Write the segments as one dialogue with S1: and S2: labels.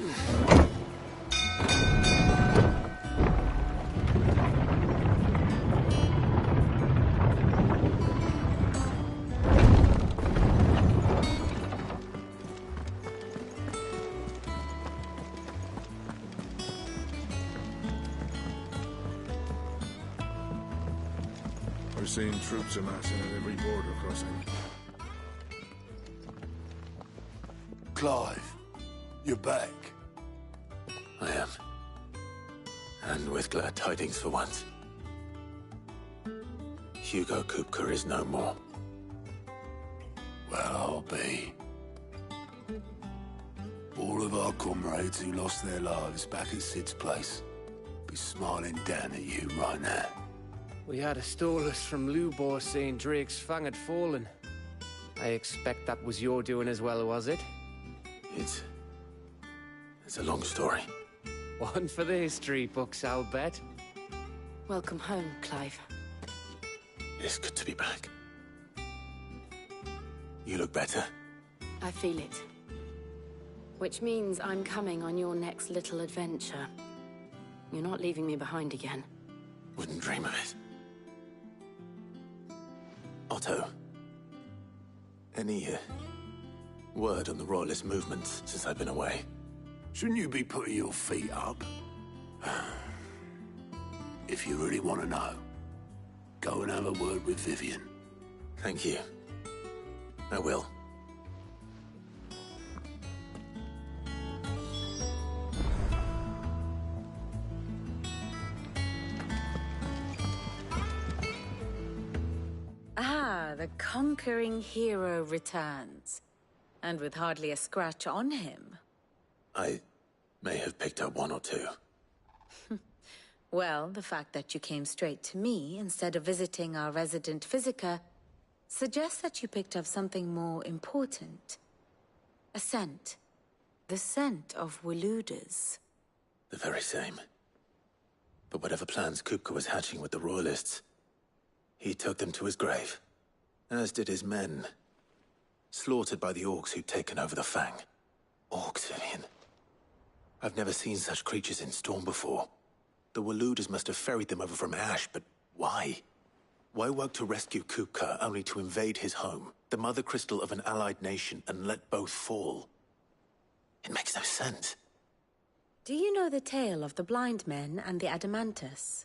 S1: We're seeing troops amassing at every border crossing.
S2: Clive, you're back.
S3: I am. And with glad tidings for once. Hugo Kupka is no more.
S2: Well, I'll be. All of our comrades who lost their lives back at Sid's place be smiling down at you right now.
S4: We had a stolus from Lubor saying Drake's fang had fallen. I expect that was your doing as well, was it?
S3: It's a long story.
S4: One for the history books, I'll bet.
S5: Welcome home, Clive.
S3: It's good to be back. You look better.
S5: I feel it. Which means I'm coming on your next little adventure. You're not leaving me behind again.
S3: Wouldn't dream of it. Otto, any word on the Royalist movement since I've been away?
S2: Shouldn't you be putting your feet up? If you really want to know, go and have a word with Vivian.
S3: Thank you. I will.
S6: Ah, the conquering hero returns. And with hardly a scratch on him.
S3: I may have picked up one or two.
S6: Well, the fact that you came straight to me instead of visiting our resident physiker suggests that you picked up something more important. A scent. The scent of Waludas.
S3: The very same. But whatever plans Kupka was hatching with the Royalists, he took them to his grave. As did his men. Slaughtered by the orcs who'd taken over the Fang. Orcs, Vivian. I've never seen such creatures in Storm before. The Waludas must have ferried them over from Ash, but why? Why work to rescue Kupka only to invade his home, the mother crystal of an allied nation, and let both fall? It makes no sense.
S6: Do you know the tale of the blind men and the Adamantus?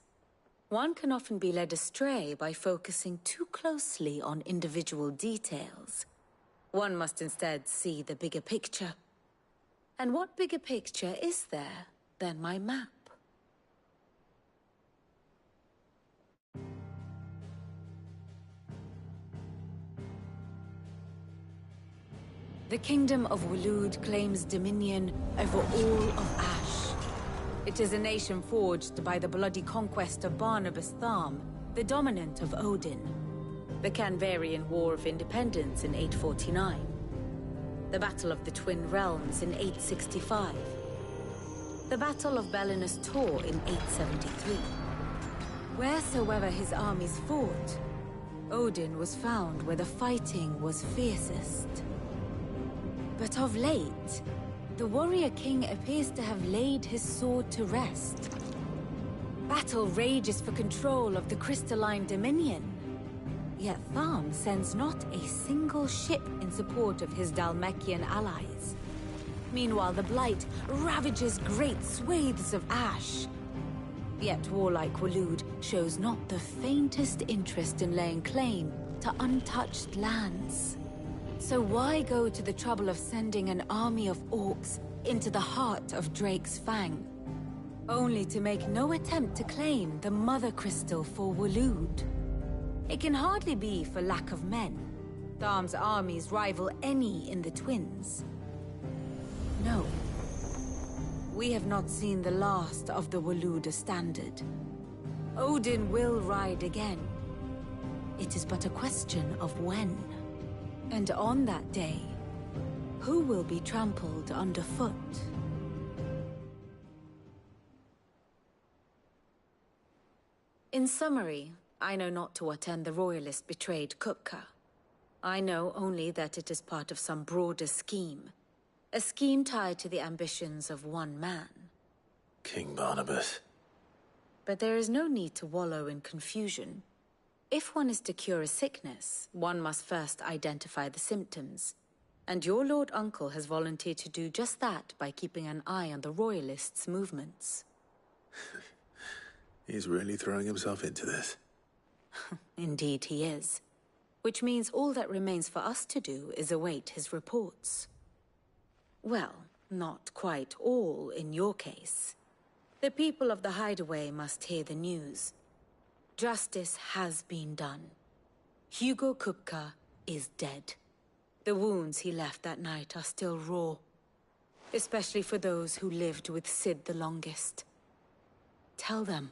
S6: One can often be led astray by focusing too closely on individual details. One must instead see the bigger picture. And what bigger picture is there than my map? The Kingdom of Waloed claims dominion over all of Ash. It is a nation forged by the bloody conquest of Barnabas Tharm, the dominant of Odin. The Canvarian War of Independence in 849. The Battle of the Twin Realms in 865. The Battle of Belinus Tor in 873. Wheresoever his armies fought, Odin was found where the fighting was fiercest. But of late, the warrior king appears to have laid his sword to rest. Battle rages for control of the crystalline dominion. Yet Tharm sends not a single ship in support of his Dhalmekian allies. Meanwhile, the Blight ravages great swathes of Ash. Yet warlike Waloed shows not the faintest interest in laying claim to untouched lands. So why go to the trouble of sending an army of orcs into the heart of Drake's Fang, only to make no attempt to claim the Mother Crystal for Waloed? It can hardly be for lack of men. Tharm's armies rival any in the Twins. No. We have not seen the last of the Waluda standard. Odin will ride again. It is but a question of when. And on that day, who will be trampled underfoot? In summary, I know not to what end the Royalists betrayed Kupka. I know only that it is part of some broader scheme. A scheme tied to the ambitions of one man.
S3: King Barnabas.
S6: But there is no need to wallow in confusion. If one is to cure a sickness, one must first identify the symptoms. And your Lord Uncle has volunteered to do just that by keeping an eye on the Royalists' movements.
S3: He's really throwing himself into this.
S6: Indeed he is. Which means all that remains for us to do is await his reports. Well, not quite all in your case. The people of the Hideaway must hear the news. Justice has been done. Hugo Kupka is dead. The wounds he left that night are still raw. Especially for those who lived with Sid the longest. Tell them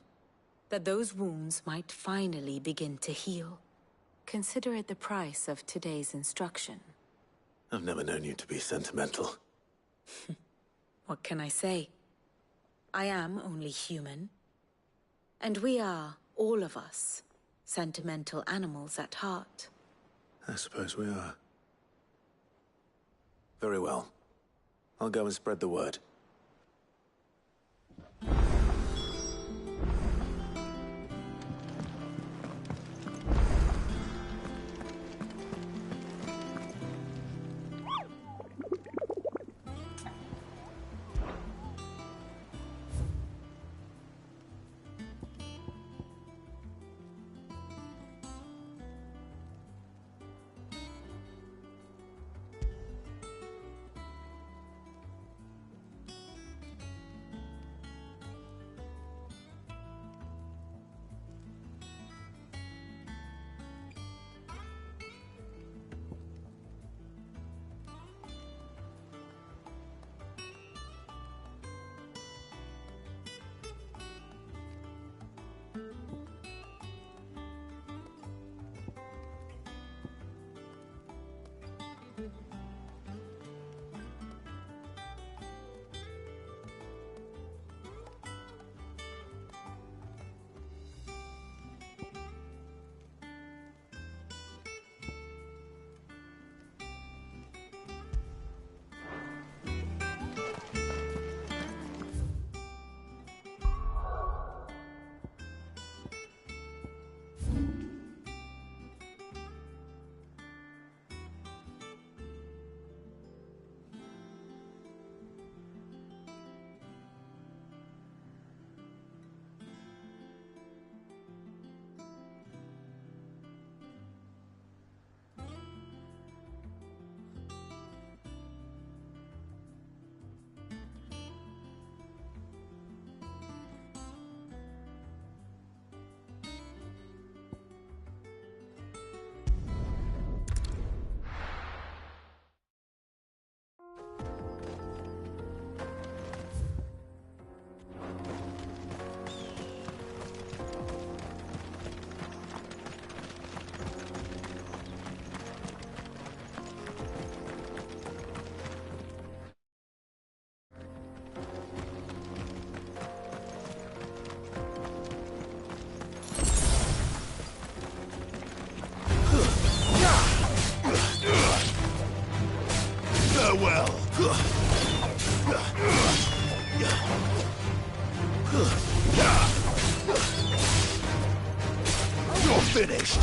S6: that those wounds might finally begin to heal. Consider it the price of today's instruction.
S3: I've never known you to be sentimental.
S6: What can I say? I am only human. And we are, all of us, sentimental animals at heart.
S3: I suppose we are. Very well. I'll go and spread the word.
S2: Farewell. You're finished.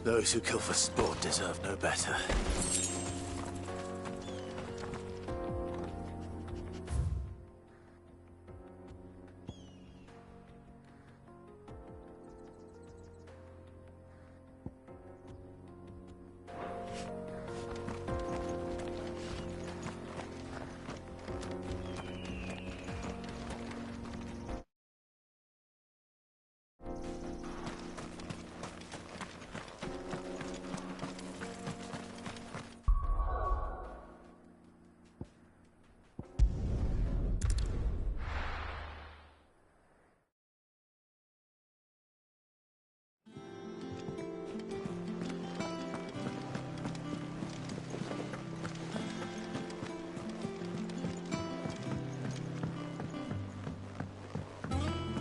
S3: Those who kill for sport deserve no better.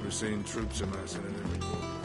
S1: We're seeing troops amassing at every border.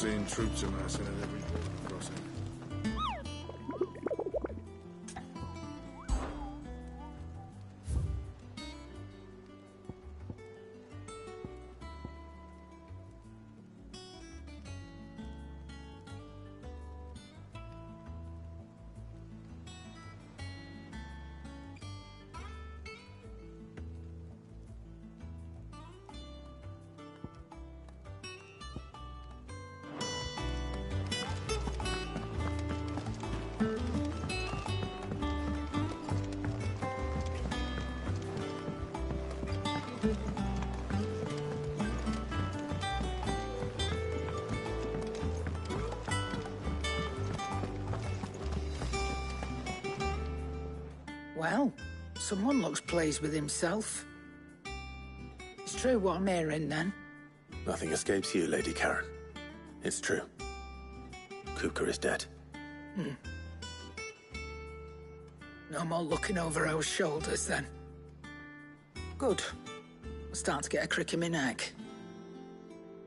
S1: seen troops amassing at every border crossing.
S7: Well, someone looks pleased with himself. It's true what I'm hearing, then.
S3: Nothing escapes you, Lady Karen. It's true. Kupka is dead.
S7: No more looking over our shoulders, then. Good. I'm starting to get a crick in my neck.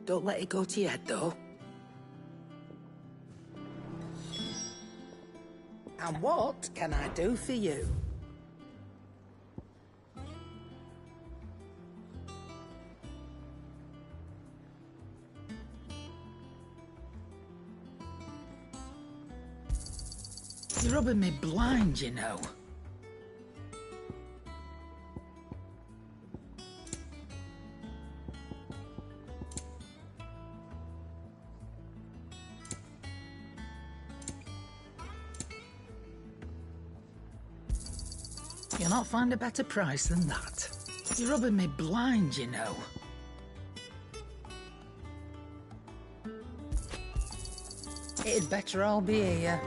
S7: Don't let it go to your head, though. And what can I do for you? You're rubbing me blind, you know. You'll not find a better price than that. You're rubbing me blind, you know. It'd better all be here.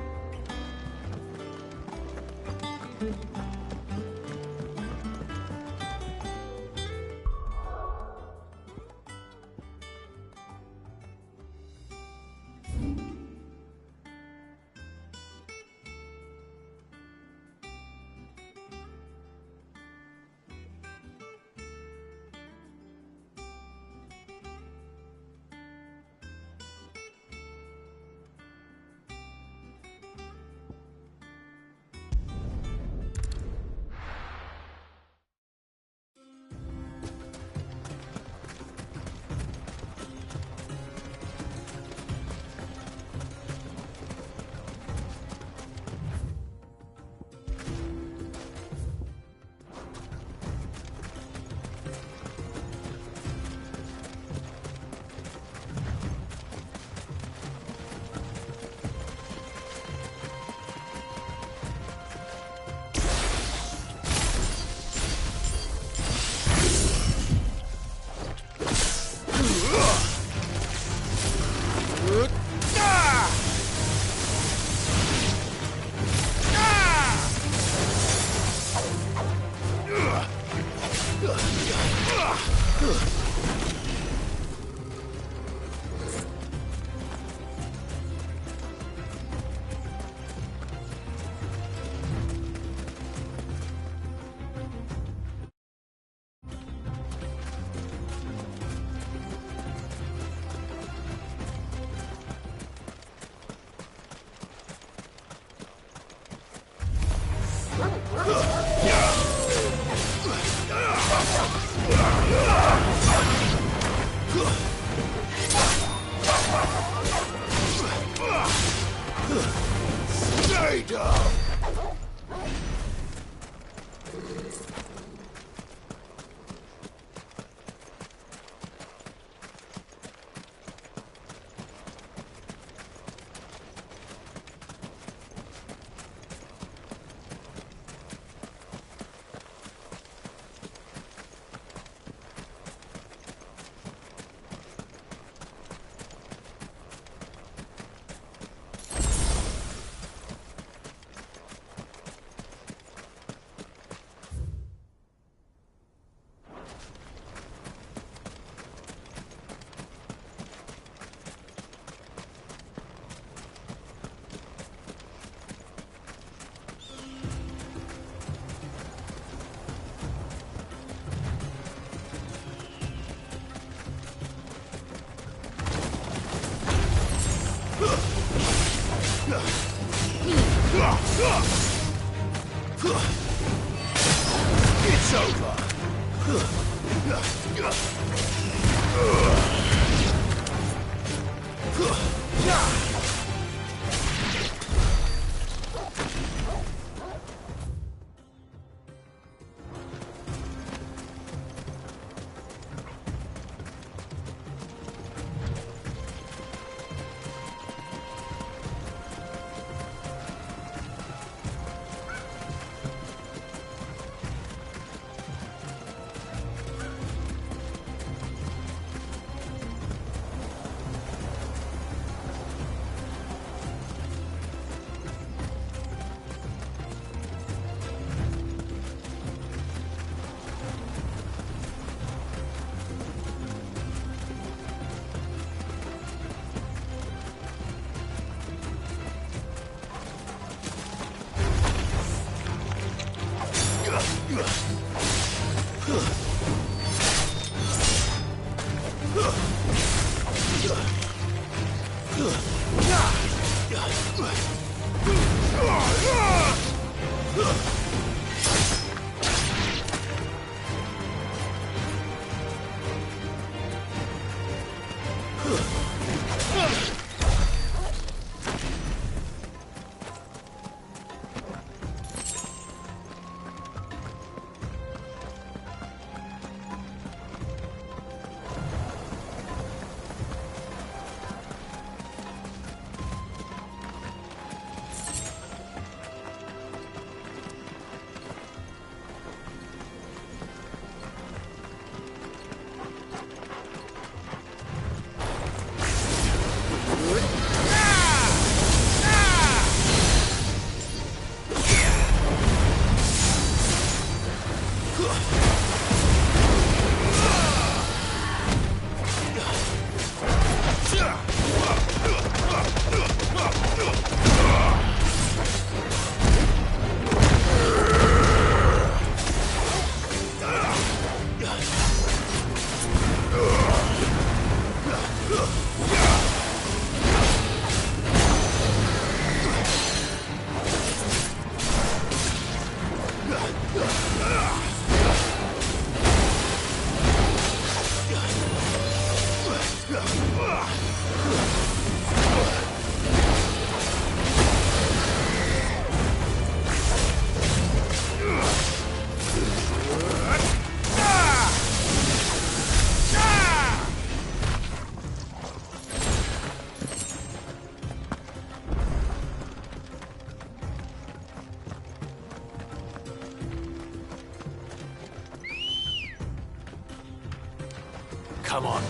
S3: Come on.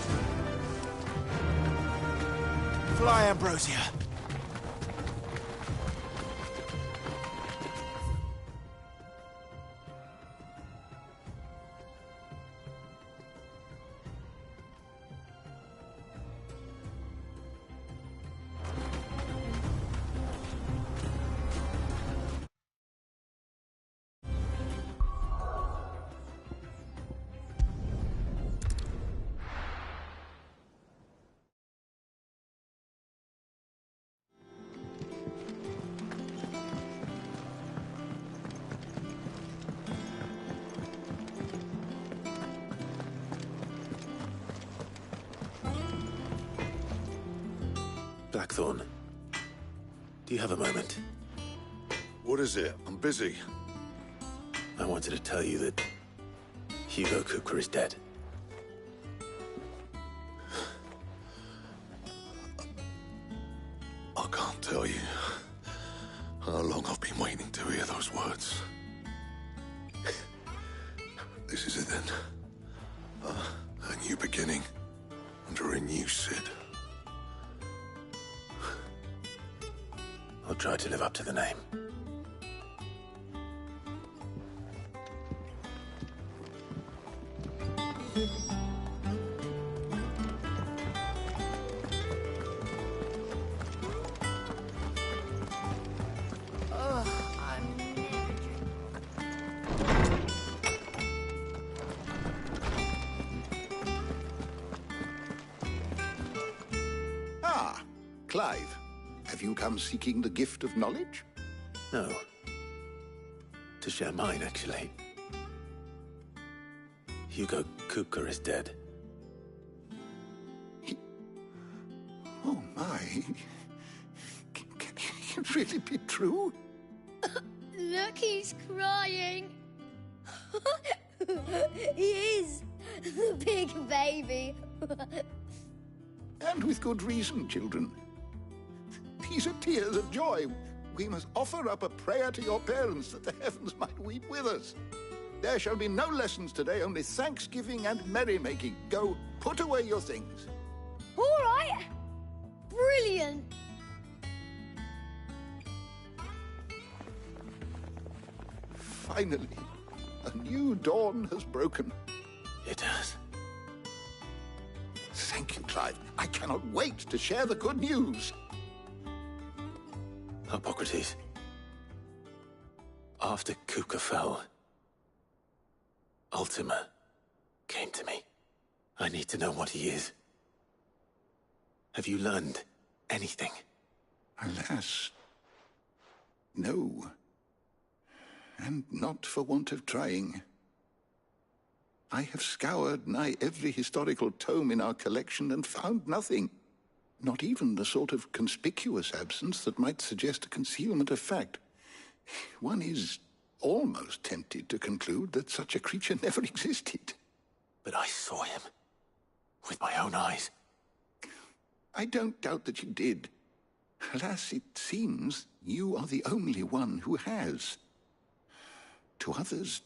S3: Fly, Ambrosia. Blackthorn, do you have a moment?
S1: What is it? I'm busy.
S3: I wanted to tell you that Hugo Kupka is dead.
S1: I can't tell you how long I've been waiting to hear those words. This is it then. A new beginning under a new Sid.
S3: I'll try to live up to the name.
S8: Ah, Clive. Have you come seeking the gift of knowledge?
S3: No. To share mine, actually. Hugo Kupka is dead.
S8: Oh my. Can it really be true?
S9: Look, he's crying. He is. The big baby.
S8: And with good reason, children. These are tears of joy. We must offer up a prayer to your parents that the heavens might weep with us. There shall be no lessons today, only thanksgiving and merrymaking. Go, put away your things.
S9: All right. Brilliant.
S8: Finally, a new dawn has broken.
S3: It has.
S8: Thank you, Clive. I cannot wait to share the good news.
S3: Hippocrates. After Kupka fell, Ultima came to me. I need to know what he is. Have you learned anything?
S8: Alas, no. And not for want of trying. I have scoured nigh every historical tome in our collection and found nothing. Not even the sort of conspicuous absence that might suggest a concealment of fact. One is almost tempted to conclude that such a creature never existed.
S3: But I saw him. With my own eyes.
S8: I don't doubt that you did. Alas, it seems you are the only one who has. To others,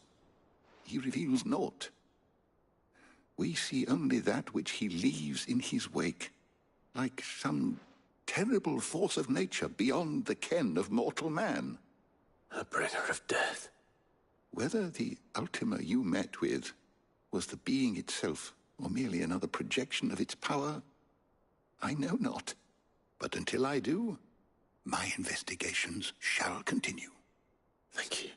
S8: he reveals naught. We see only that which he leaves in his wake, like some terrible force of nature beyond the ken of mortal man.
S3: A bringer of death.
S8: Whether the Ultima you met with was the being itself, or merely another projection of its power, I know not. But until I do, my investigations shall continue.
S3: Thank you.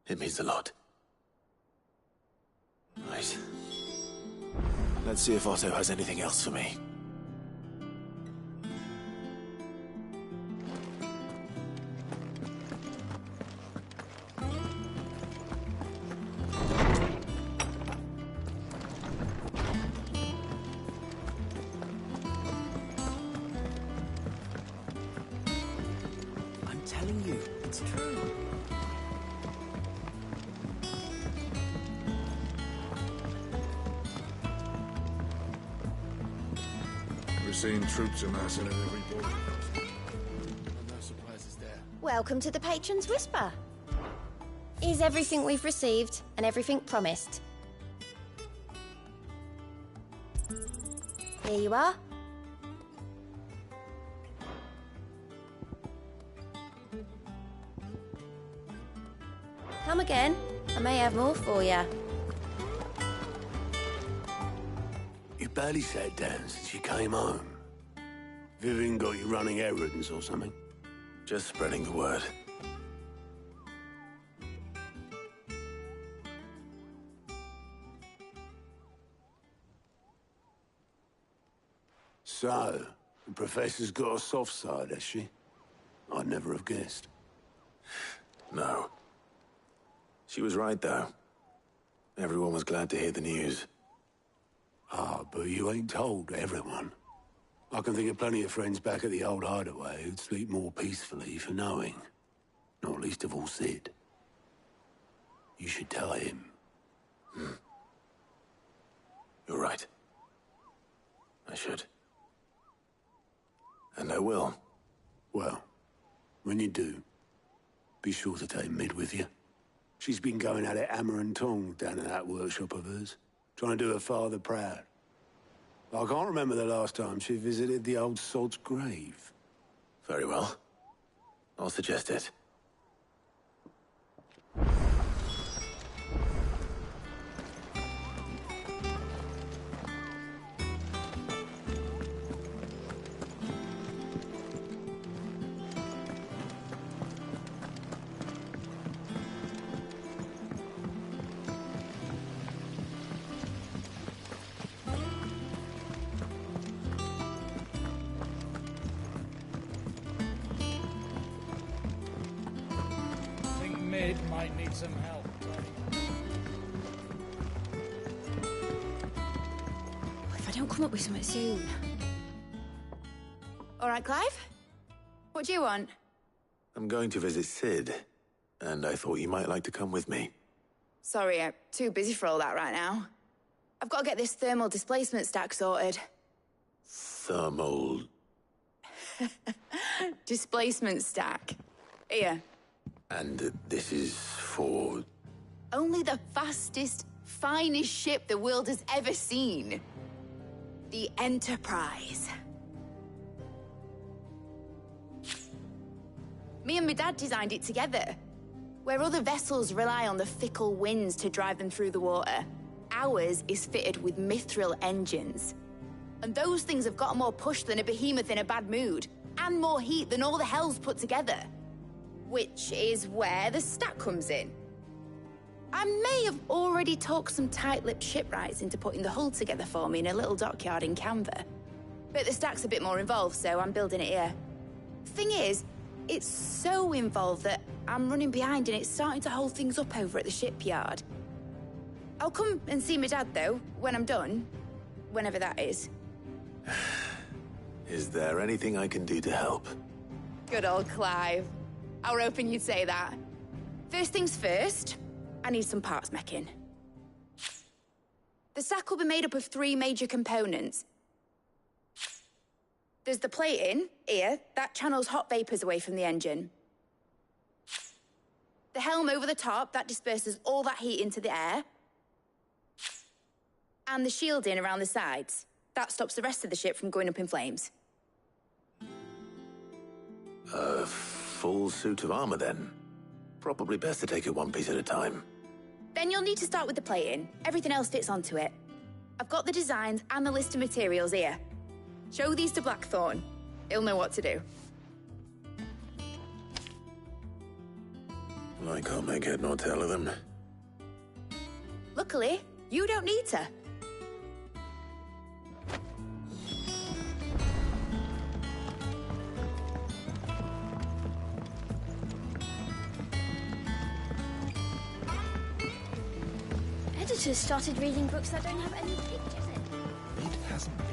S3: It means a lot. Right. Let's see if Otto has anything else for me.
S10: I'm telling you, it's true.
S1: We're seeing troops amassing at every border crossing.
S4: No surprises there.
S9: Welcome to the Patron's Whisper. Is everything we've received and everything promised? Here you are. Come again. I may have more for you.
S2: You barely sat down since you came home. Vivian got you running errands or something?
S3: Just spreading the word.
S2: So, the professor's got a soft side, has she? I'd never have guessed.
S3: No. She was right, though. Everyone was glad to hear the news.
S2: Ah, but you ain't told everyone. I can think of plenty of friends back at the old hideaway who'd sleep more peacefully for knowing. Not least of all Sid. You should tell him.
S3: You're right. I should. And I will.
S2: Well, when you do, be sure to take Mid with you. She's been going at it hammer and tong down in that workshop of hers, trying to do her father proud. I can't remember the last time she visited the old sod's grave.
S3: Very well. I'll suggest it.
S11: Mid might need some help.
S6: He'll come up with something soon. All right, Clive? What do you want?
S3: I'm going to visit Sid, and I thought you might like to come with me.
S6: Sorry, I'm too busy for all that right now. I've got to get this thermal displacement stack sorted.
S3: Thermal...
S6: Displacement stack. Here.
S3: And this is for...
S6: Only the fastest, finest ship the world has ever seen. The Enterprise. Me and my dad designed it together. Where other vessels rely on the fickle winds to drive them through the water, ours is fitted with mithril engines. And those things have got more push than a behemoth in a bad mood, and more heat than all the hells put together. Which is where the stack comes in. I may have already talked some tight-lipped shipwrights into putting the hull together for me in a little dockyard in Canva. But the stack's a bit more involved, so I'm building it here. Thing is, it's so involved that I'm running behind and it's starting to hold things up over at the shipyard. I'll come and see my dad, though, when I'm done. Whenever that is.
S3: Is there anything I can do to help?
S6: Good old Clive. I were hoping you'd say that. First things first, I need some parts making. The stack will be made up of 3 major components. There's the plating, here, that channels hot vapors away from the engine. The helm over the top, that disperses all that heat into the air. And the shielding around the sides. That stops the rest of the ship from going up in flames.
S3: A full suit of armor, then? Probably best to take it one piece at a time.
S6: Then you'll need to start with the plating. Everything else fits onto it. I've got the designs and the list of materials here. Show these to Blackthorn. He'll know what to do.
S3: I can't make head nor tail of them.
S6: Luckily, you don't need to.
S9: Editors started reading books that don't have any pictures in.
S1: It hasn't been.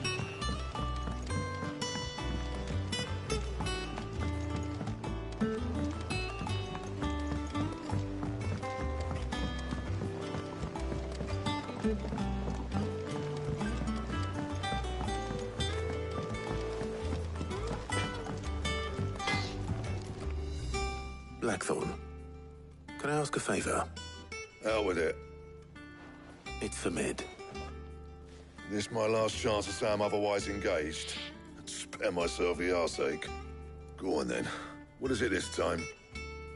S3: Blackthorn, can I ask a favor?
S1: Out with it.
S3: It's for Mid.
S1: This my last chance to say I'm otherwise engaged. Spare myself the arseache. Go on then. What is it this time?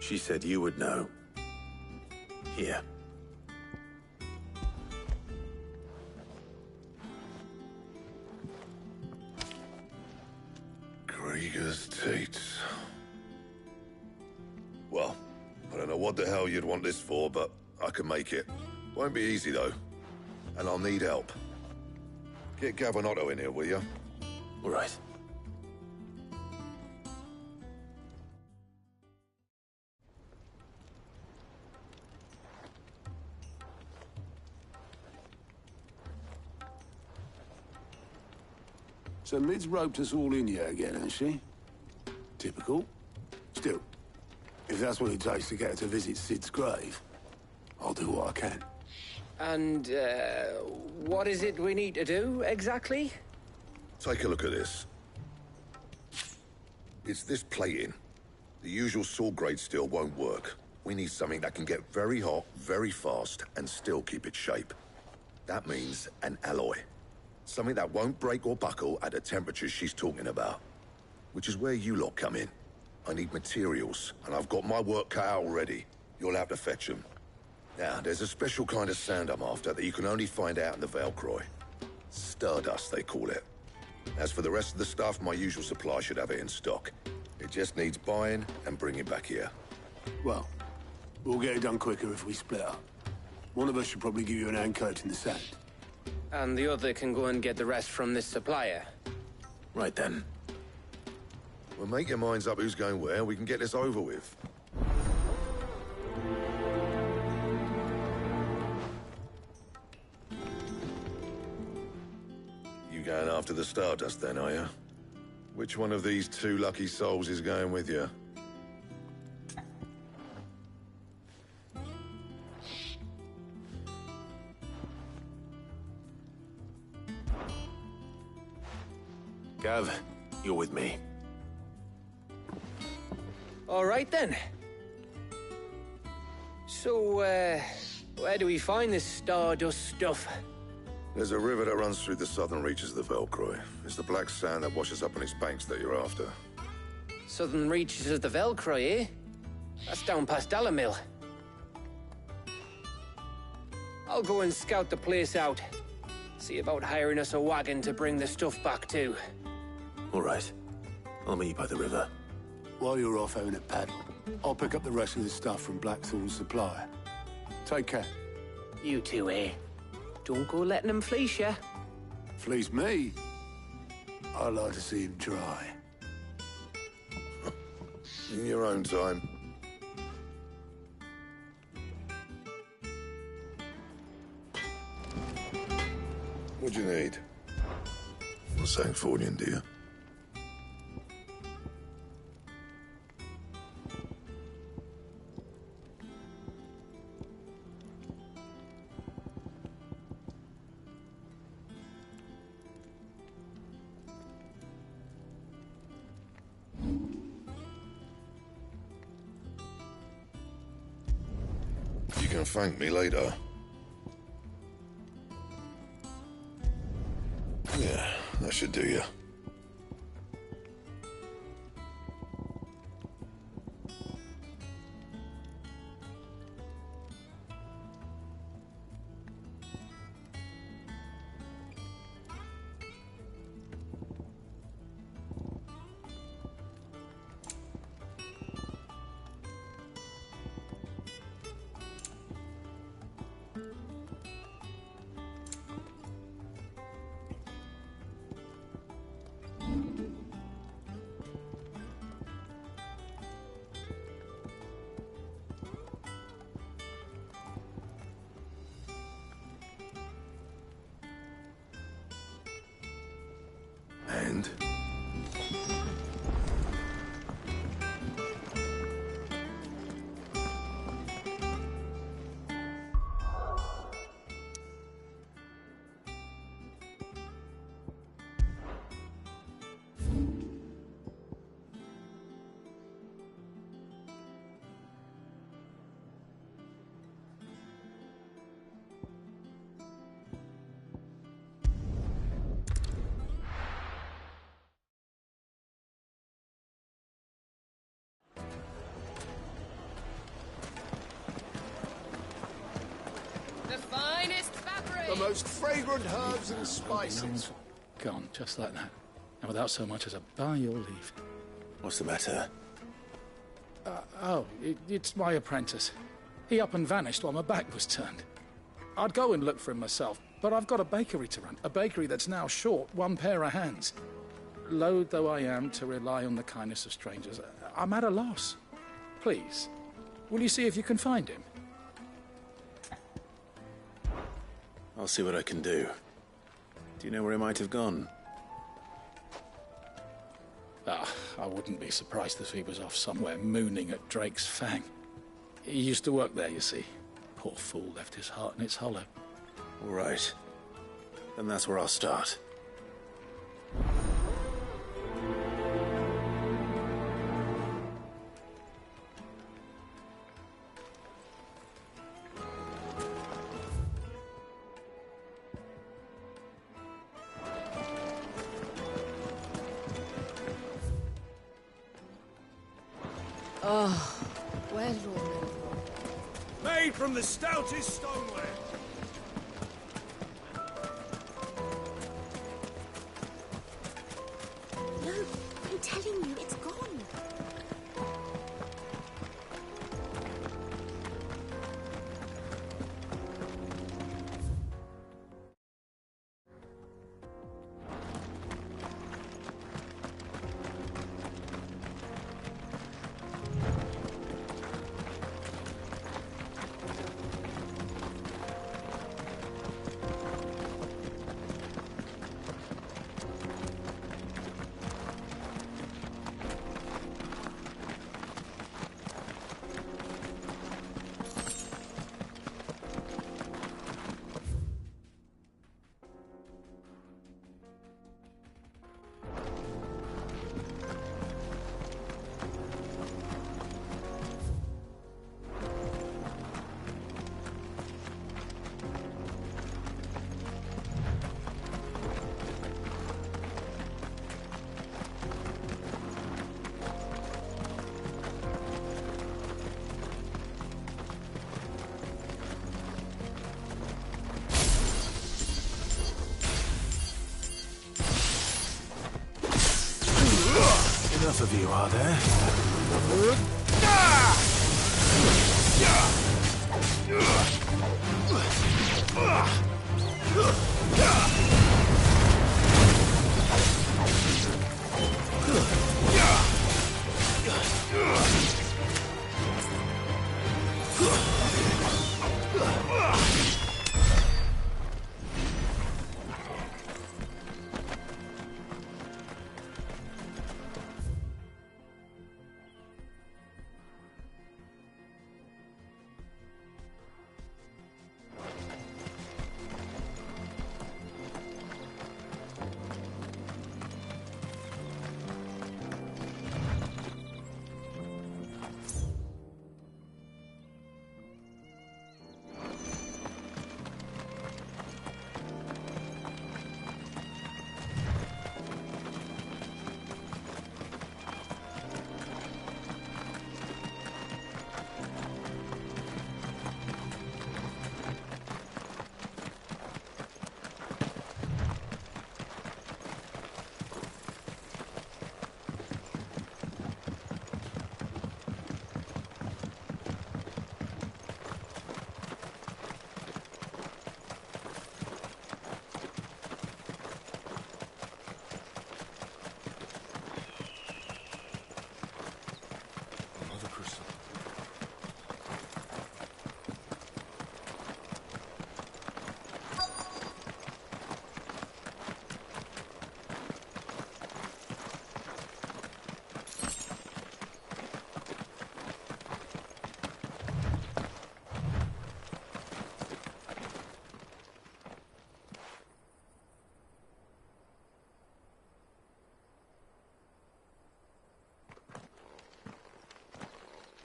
S3: She said you would know. Here.
S1: Krieger's Tates. Well, I don't know what the hell you'd want this for, but I can make it. Won't be easy, though. And I'll need help. Get Gavinotto in here, will you?
S3: All right.
S2: So Mid's roped us all in here again, has she? Typical. Still, if that's what it takes to get her to visit Sid's grave, I'll do what I can.
S4: And, what is it we need to do, exactly?
S1: Take a look at this. It's this plating. The usual sword-grade steel won't work. We need something that can get very hot, very fast, and still keep its shape. That means an alloy. Something that won't break or buckle at the temperatures she's talking about. Which is where you lot come in. I need materials, and I've got my work cut out already. You'll have to fetch them. Now, there's a special kind of sand I'm after that you can only find out in the Valcroy. Stardust, they call it. As for the rest of the stuff, my usual supply should have it in stock. It just needs buying and bringing back here.
S2: Well, we'll get it done quicker if we split up. One of us should probably give you an hand coat in the sand.
S4: And the other can go and get the rest from this supplier.
S3: Right then.
S1: Well, make your minds up who's going where, we can get this over with. You You going after the Stardust then, are you? Which one of these two lucky souls is going with you?
S3: Gav, you're with me.
S4: All right, then. So, where do we find this Stardust stuff?
S1: There's a river that runs through the southern reaches of the Velcroy. It's the black sand that washes up on its banks that you're after.
S4: Southern reaches of the Velcroy, eh? That's down past Dalamil. I'll go and scout the place out. See about hiring us a wagon to bring the stuff back to.
S3: All right. I'll meet you by the river.
S2: While you're off having a paddle, I'll pick up the rest of the stuff from Blackthorn's supplier. Take care.
S4: You two, eh? Don't go letting them fleece ya.
S2: Fleece me? I'd like to see him try.
S1: In your own time. What do you need? Not saying Fordian, do you? You can thank me later. Yeah, that should do you. And?
S11: The most fragrant herbs and spices.
S12: Gone, just like that. And without so much as a by your leave.
S3: What's the matter?
S12: It's my apprentice. He up and vanished while my back was turned. I'd go and look for him myself, but I've got a bakery to run. A bakery that's now short one pair of hands. Loath though I am to rely on the kindness of strangers, I'm at a loss. Please, will you see if you can find him?
S3: I'll see what I can do. Do you know where he might have gone?
S12: I wouldn't be surprised if he was off somewhere mooning at Drake's Fang. He used to work there, you see. Poor fool left his heart in its hollow.
S3: All right. Then that's where I'll start.
S11: Made from the stoutest stoneware.
S9: No, I'm telling you, it's gone.
S3: enough of you, are there?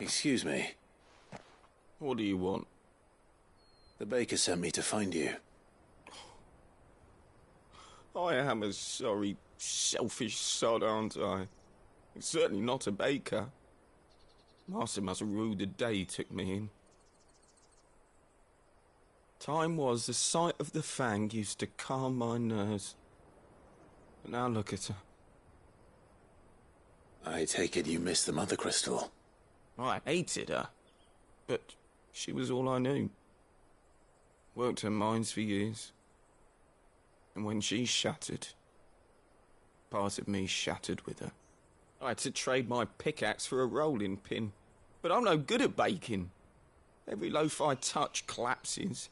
S3: Excuse me.
S13: What do you want?
S3: The baker sent me to find you.
S13: I am a sorry, selfish sod, aren't I? It's certainly not a baker. Master must have ruled the day he took me in. Time was the sight of the fang used to calm my nerves. But now look at her.
S3: I take it you missed the Mother Crystal.
S13: I hated her, but she was all I knew. Worked her mines for years. And when she shattered, part of me shattered with her. I had to trade my pickaxe for a rolling pin, but I'm no good at baking. Every loaf I touch collapses.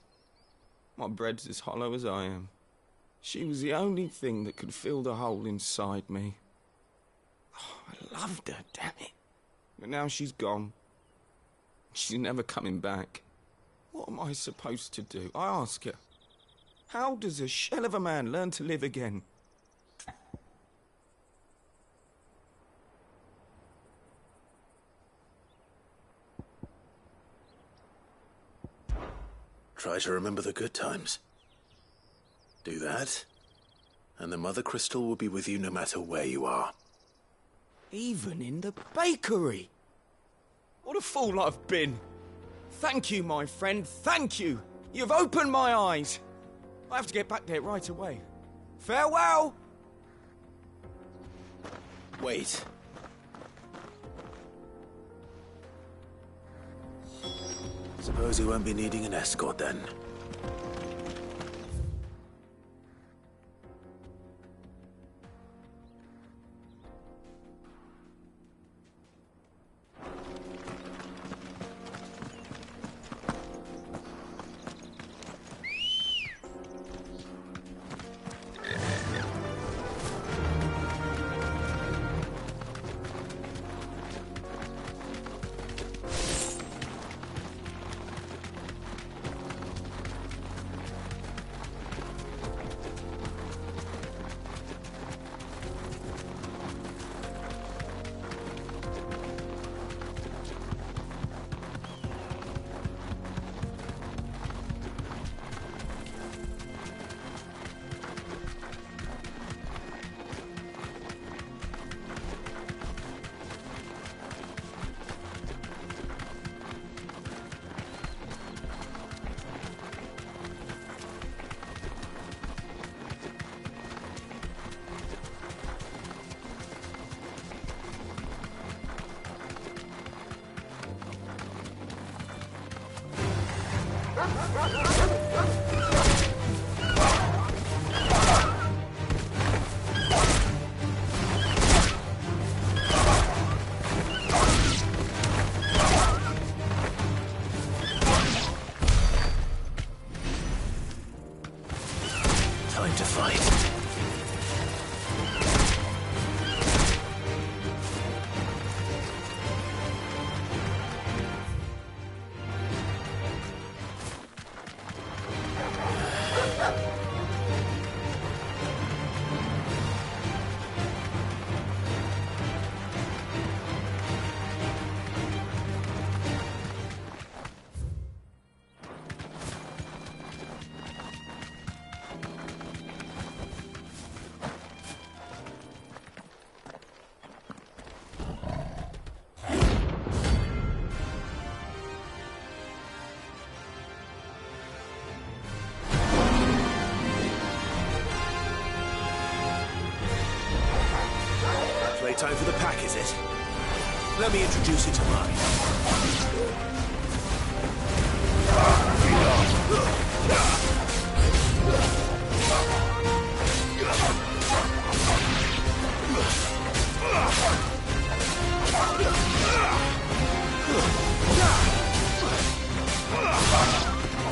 S13: My bread's as hollow as I am. She was the only thing that could fill the hole inside me. Oh, I loved her, damn it. But now she's gone. She's never coming back. What am I supposed to do? I ask her. How does a shell of a man learn to live again?
S3: Try to remember the good times. Do that, and the Mother Crystal will be with you no matter where you are.
S13: Even in the bakery. What a fool I've been. Thank you, my friend, thank you. You've opened my eyes. I have to get back there right away. Farewell!
S3: Wait. Suppose you won't be needing an escort then.
S10: Time to fight. Time for the pack, is it? Let me introduce you to mine.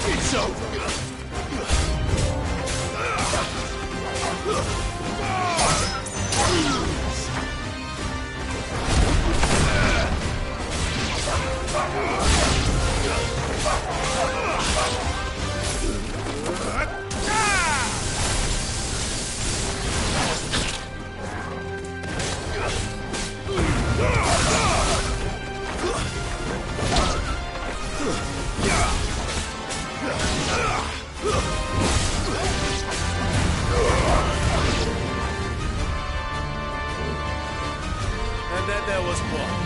S10: It's over. And then there was one.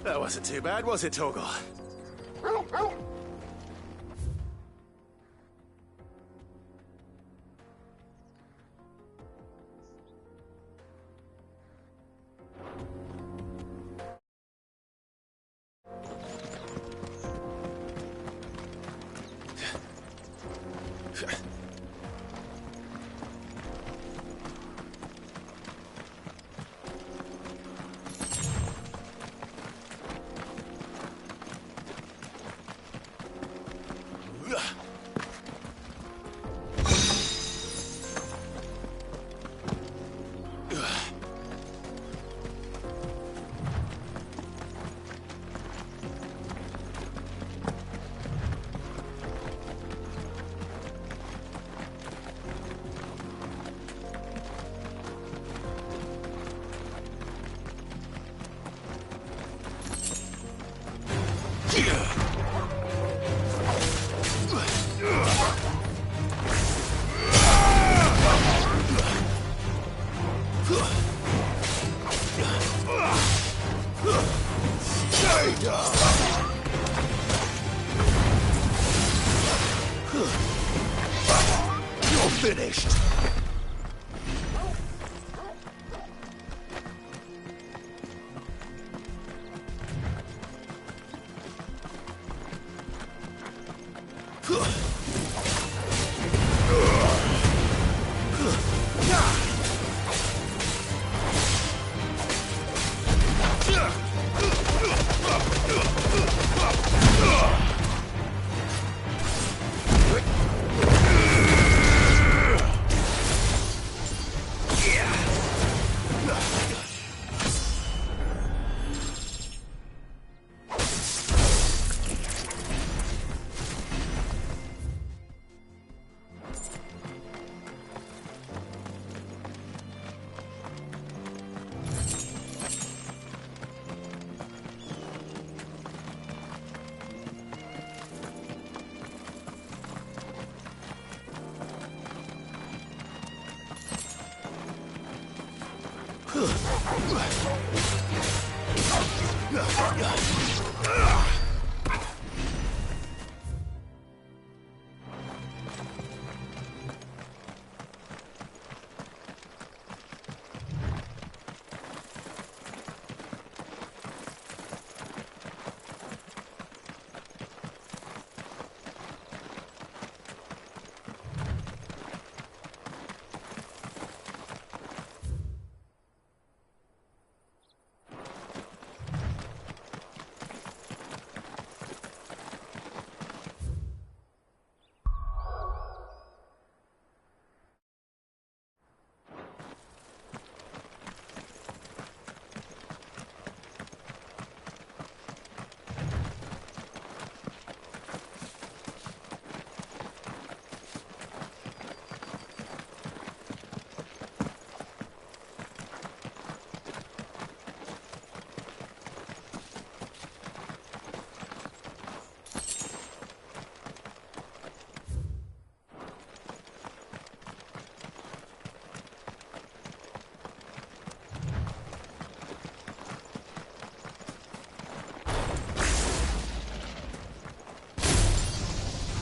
S10: That wasn't too bad, was it, Torgal? finished.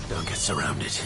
S2: Don't get surrounded.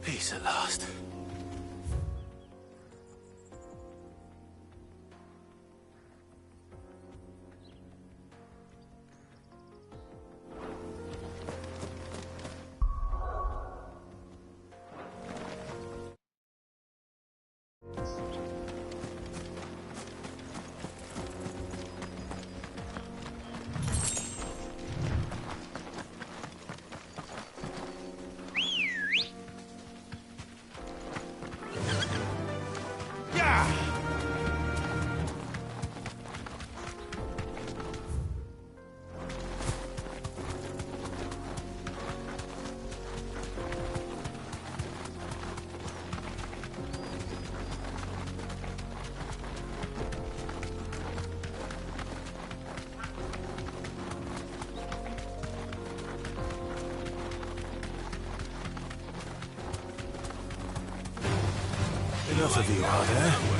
S3: Peace at last. Enough of you, are there?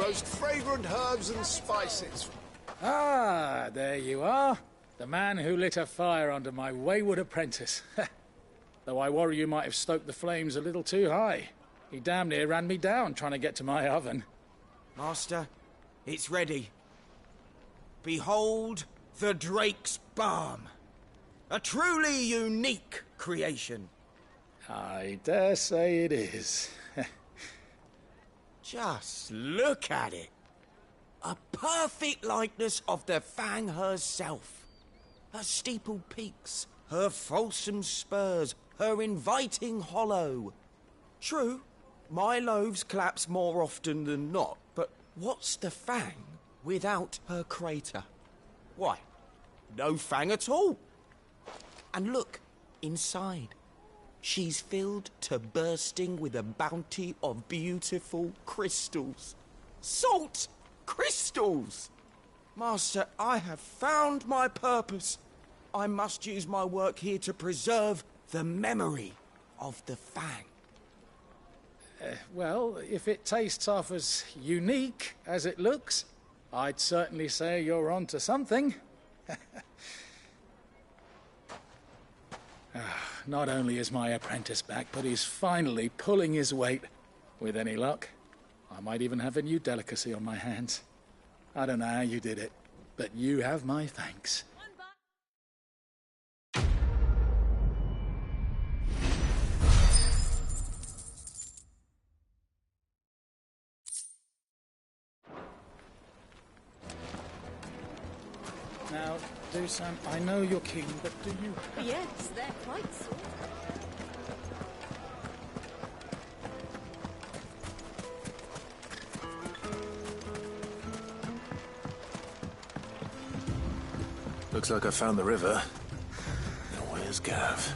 S11: most fragrant herbs and spices.
S12: Ah, there you are. The man who lit a fire under my wayward apprentice. Though I worry you might have stoked the flames a little too high. He damn near ran me down trying to get to my oven.
S10: Master, it's ready. Behold the Drake's Balm. A truly unique creation.
S12: I dare say it is.
S10: Just look at it. A perfect likeness of the Fang herself. Her steeple peaks, her fulsome spurs, her inviting hollow. True, my loaves collapse more often than not, but what's the Fang without her crater? Why, no Fang at all. And look, inside. She's filled to bursting with a bounty of beautiful crystals. Salt crystals! Master, I have found my purpose. I must use my work here to preserve the memory of the Fang.
S12: Well, if it tastes half as unique as it looks, I'd certainly say you're on to something. Not only is my apprentice back, but he's finally pulling his weight. With any luck, I might even have a new delicacy on my hands. I don't know how you did it, but you have my thanks. Now, Dusan, I know you're king, but do you...
S6: Yes, they're quite sort.
S3: Looks like I found the river. Now where's Gav?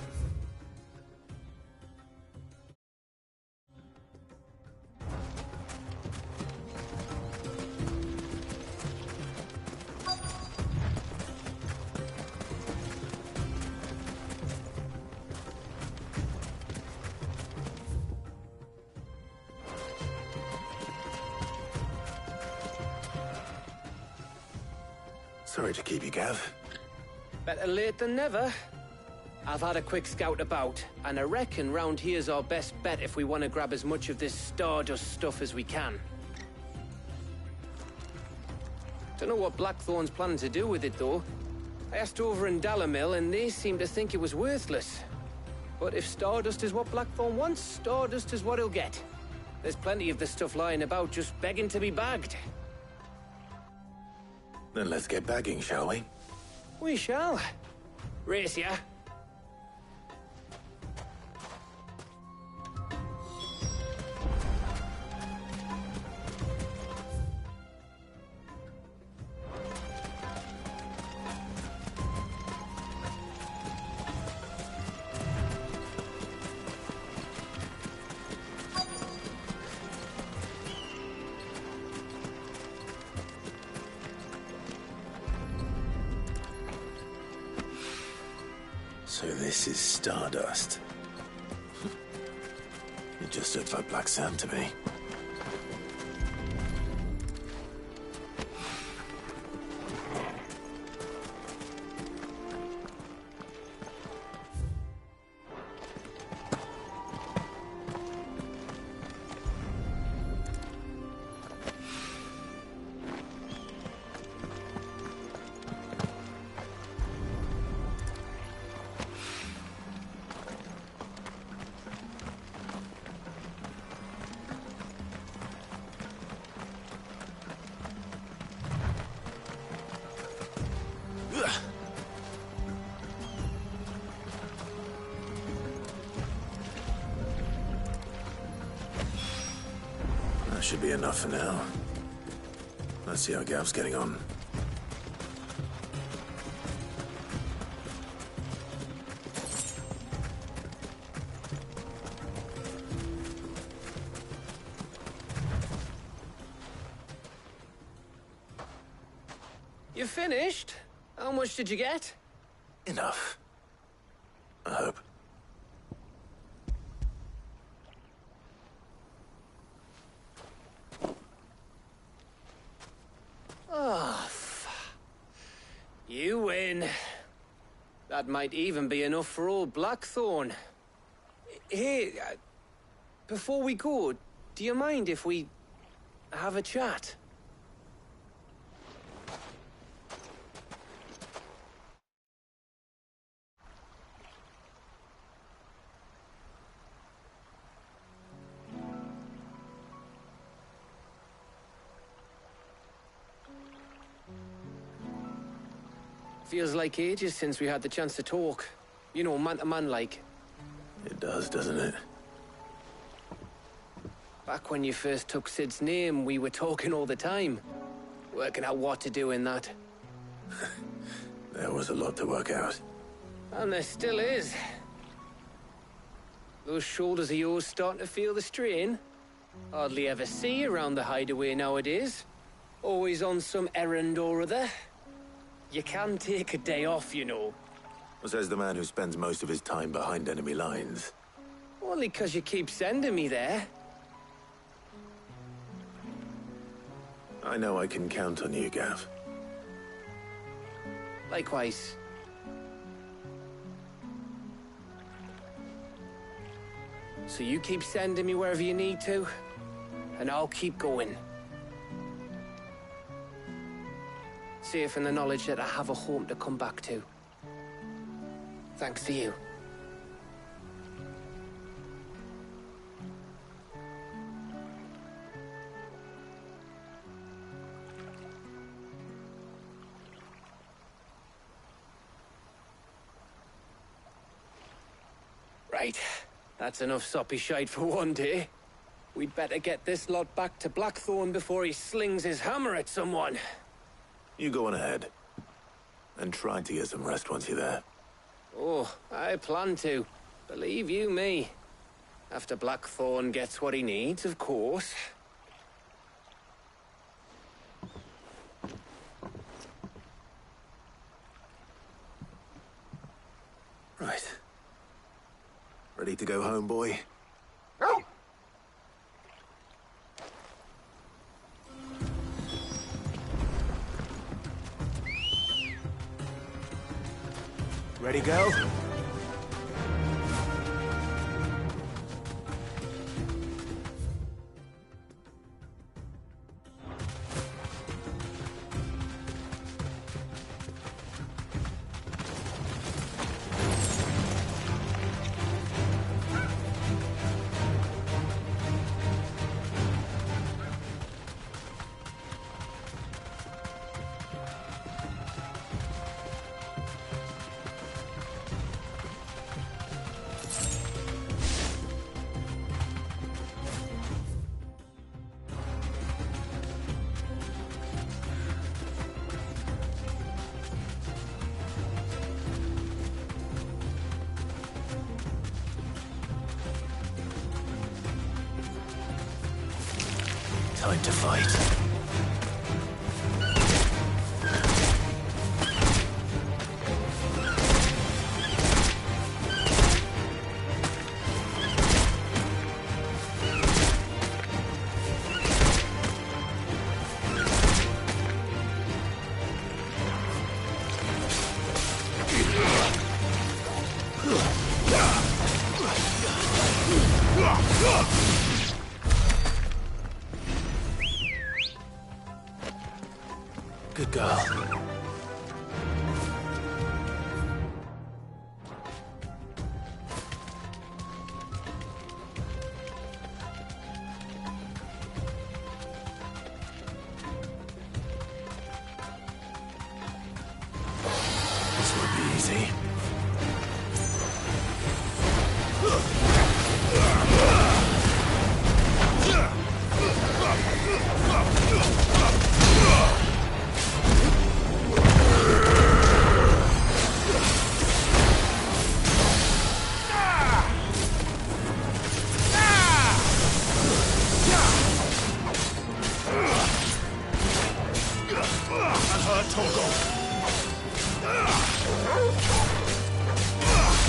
S3: Sorry to keep you, Gav.
S4: Better late than never. I've had a quick scout about, and I reckon round here's our best bet if we want to grab as much of this Stardust stuff as we can. Don't know what Blackthorn's planning to do with it, though. I asked over in Dalamil, and they seem to think it was worthless. But if Stardust is what Blackthorn wants, Stardust is what he'll get. There's plenty of the stuff lying about, just begging to be bagged.
S3: Then let's get bagging, shall we?
S4: We shall. Race ya.
S3: So this is Stardust. It just looks like black sand to me. That should be enough for now. Let's see how Gav's getting on.
S4: You finished? How much did you get?
S3: Enough. I hope.
S4: That might even be enough for old Blackthorn. Hey, before we go, do you mind if we have a chat? Feels like ages since we had the chance to talk. You know, man to man like.
S3: It does, doesn't it?
S4: Back when you first took Sid's name, we were talking all the time. Working out what to do in that.
S3: There was a lot to work out.
S4: And there still is. Those shoulders of yours starting to feel the strain? Hardly ever see you around the hideaway nowadays. Always on some errand or other. You can take a day off, you know.
S3: Says the man who spends most of his time behind enemy lines.
S4: Only 'cause you keep sending me there.
S3: I know I can count on you, Gav.
S4: Likewise. So you keep sending me wherever you need to, and I'll keep going. Safe in the knowledge that I have a home to come back to. Thanks to you. Right. That's enough soppy shite for one day. We'd better get this lot back to Blackthorn before he slings his hammer at someone.
S3: You go on ahead. And try to get some rest once you're there.
S4: Oh, I plan to. Believe you me. After Blackthorn gets what he needs, of course.
S3: Right. Ready to go home, boy?
S10: Ready, go?
S3: Time to fight. Good girl. This won't be easy.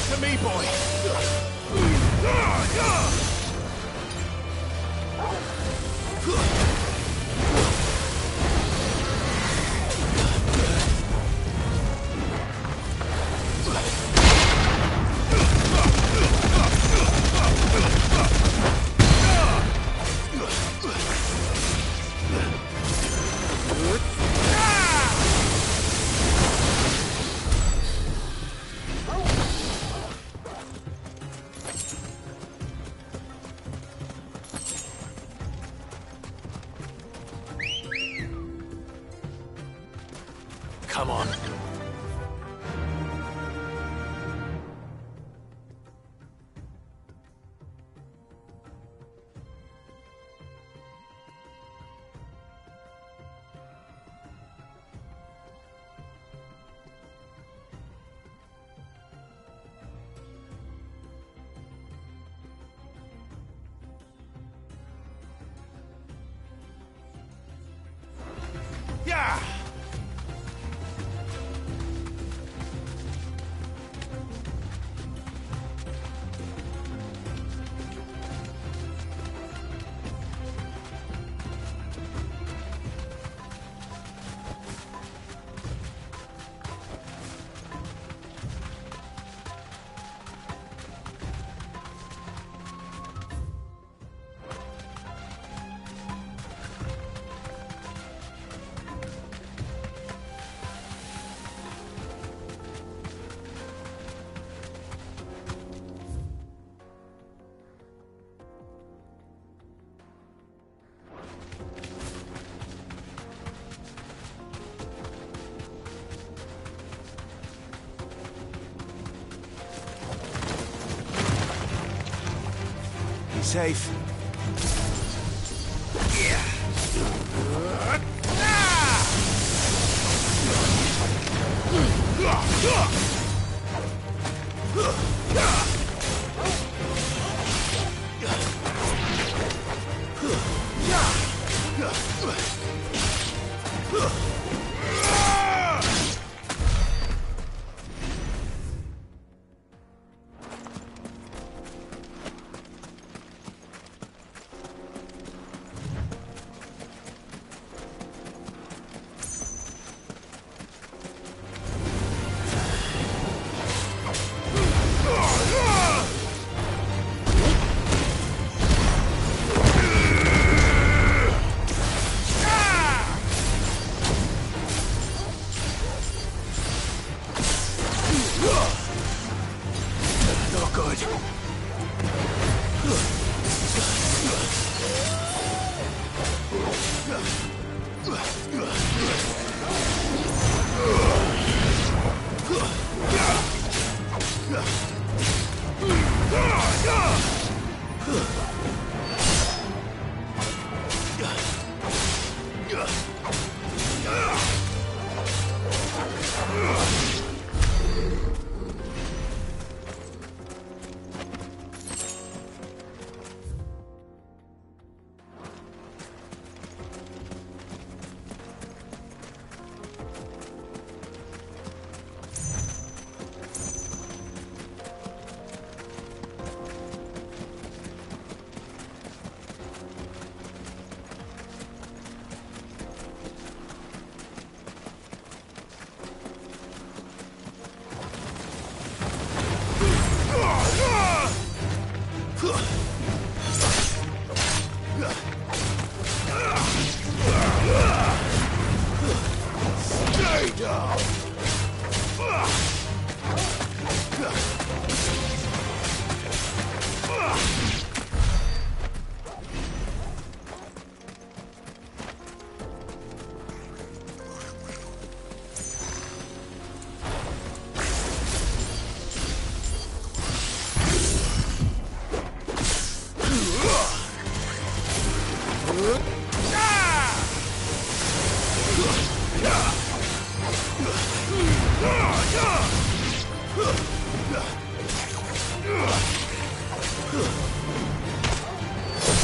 S10: To me, boy! Come on. Yeah! Safe.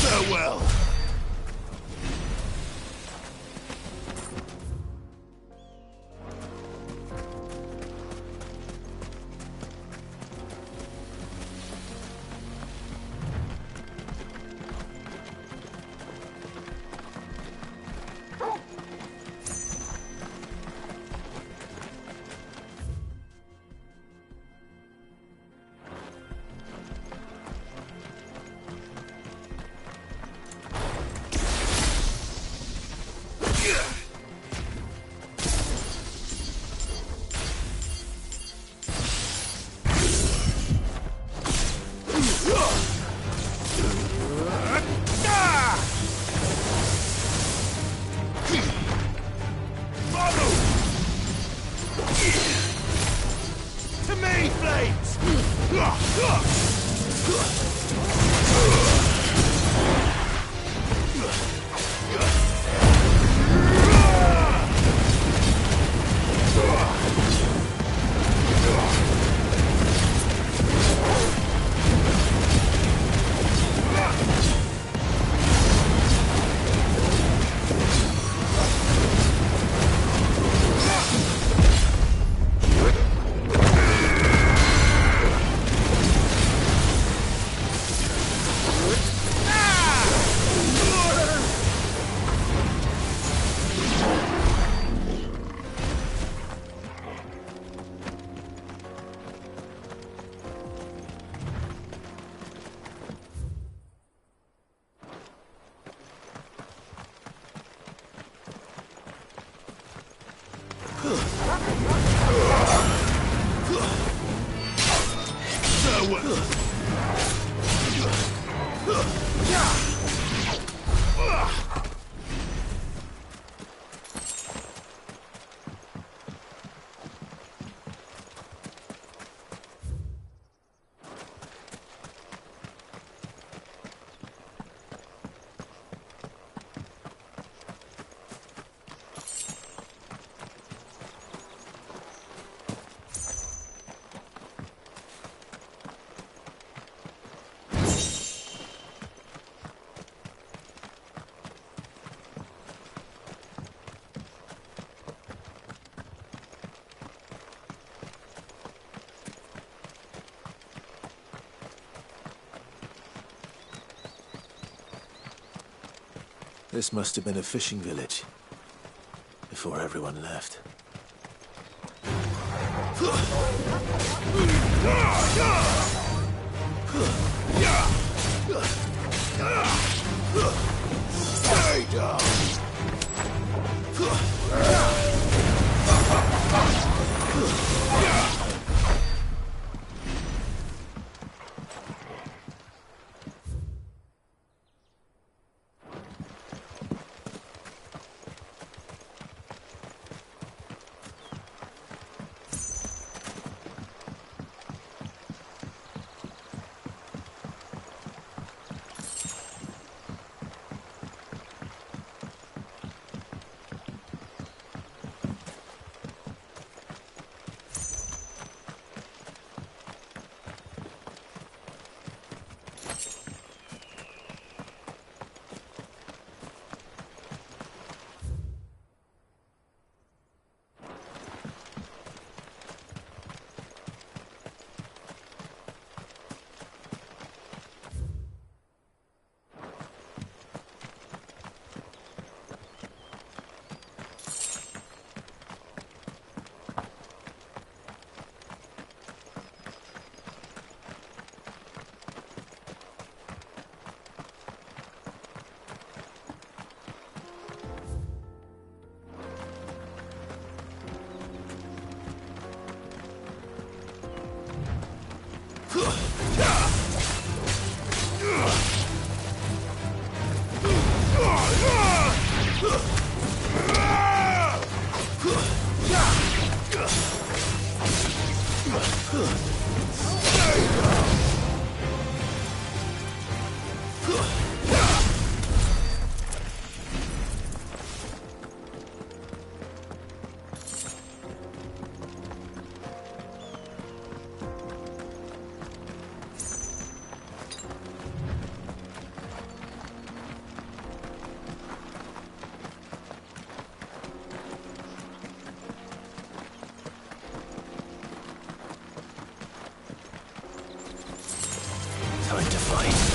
S10: Farewell.
S3: This must have been a fishing village before everyone left.
S2: Stay down.
S3: Time to fight.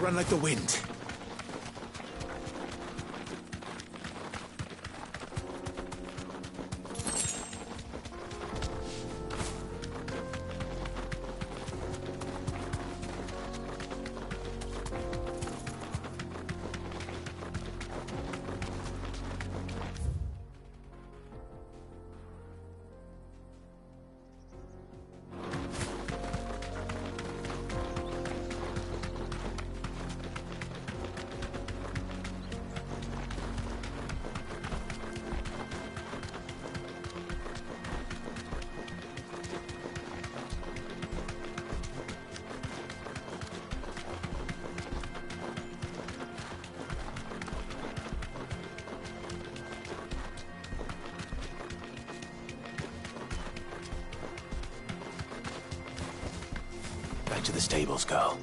S3: run like the wind. Back to the stables, girl.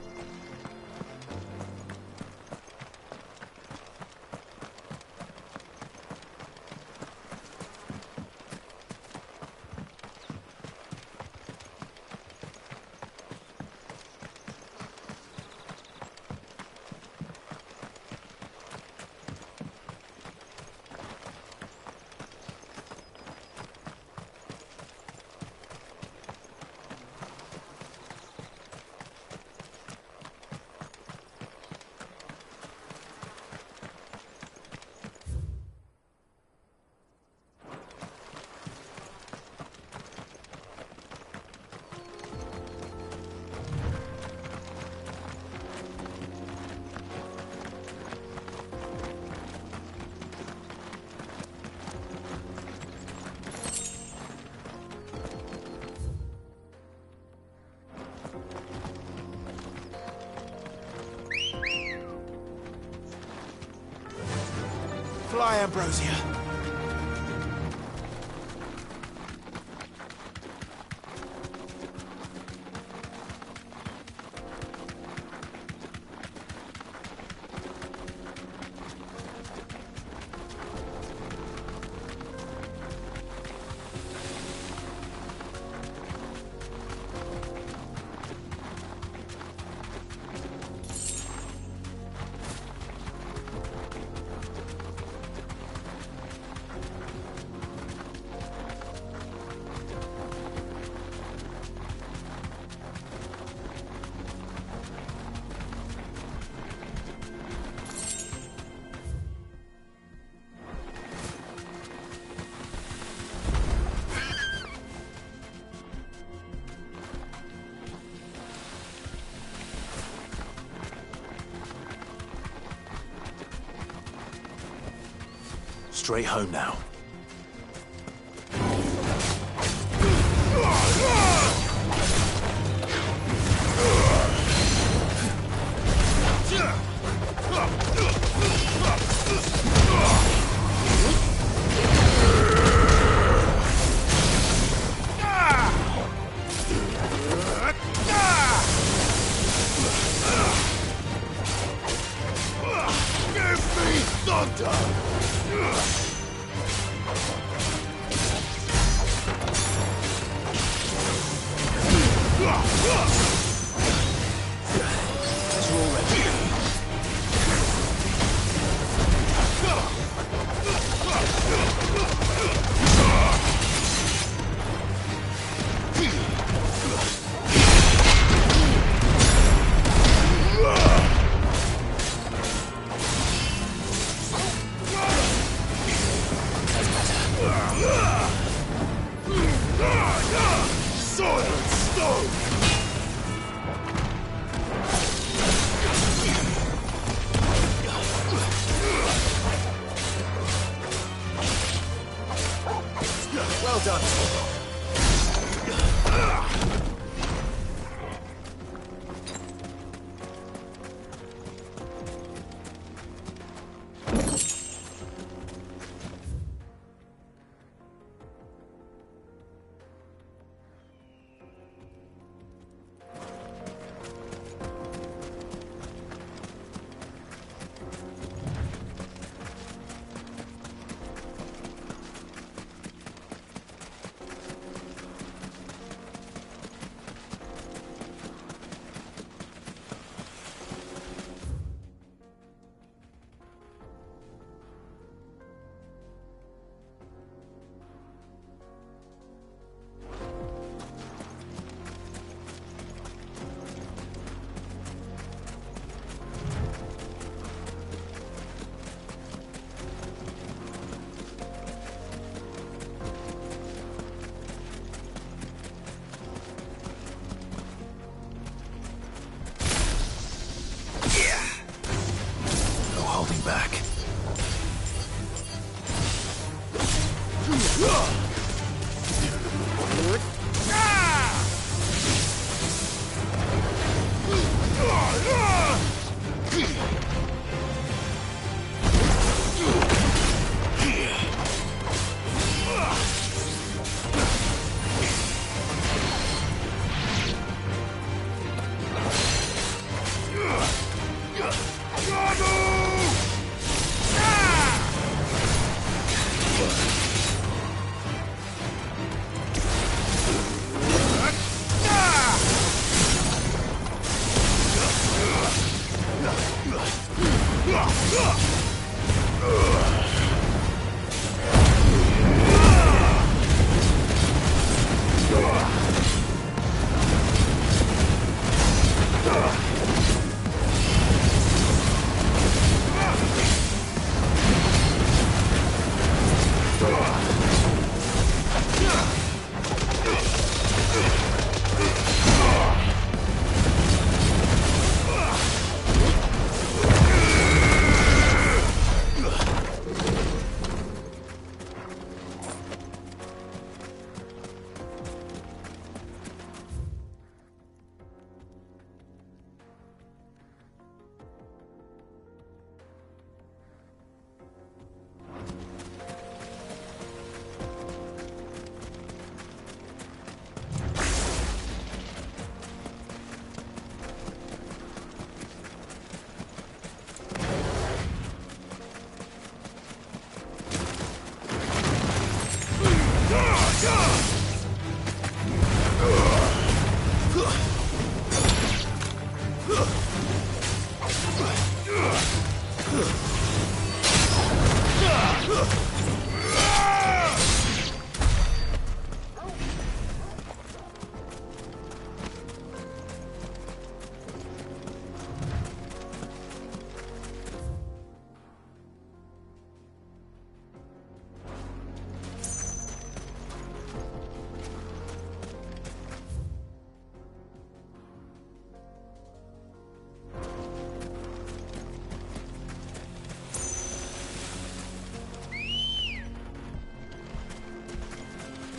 S3: Fly, Ambrosia. Straight home now. Well done. holding back.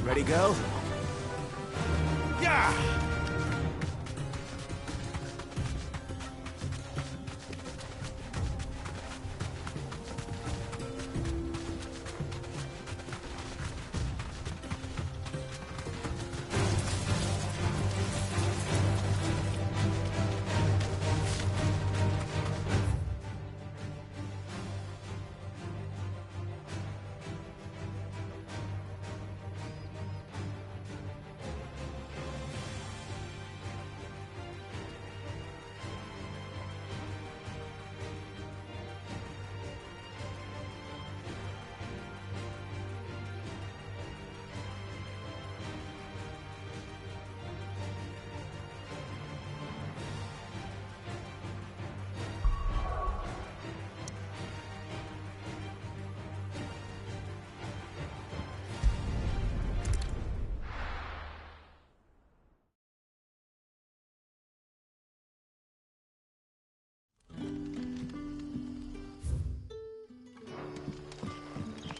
S10: Ready, go? Yeah!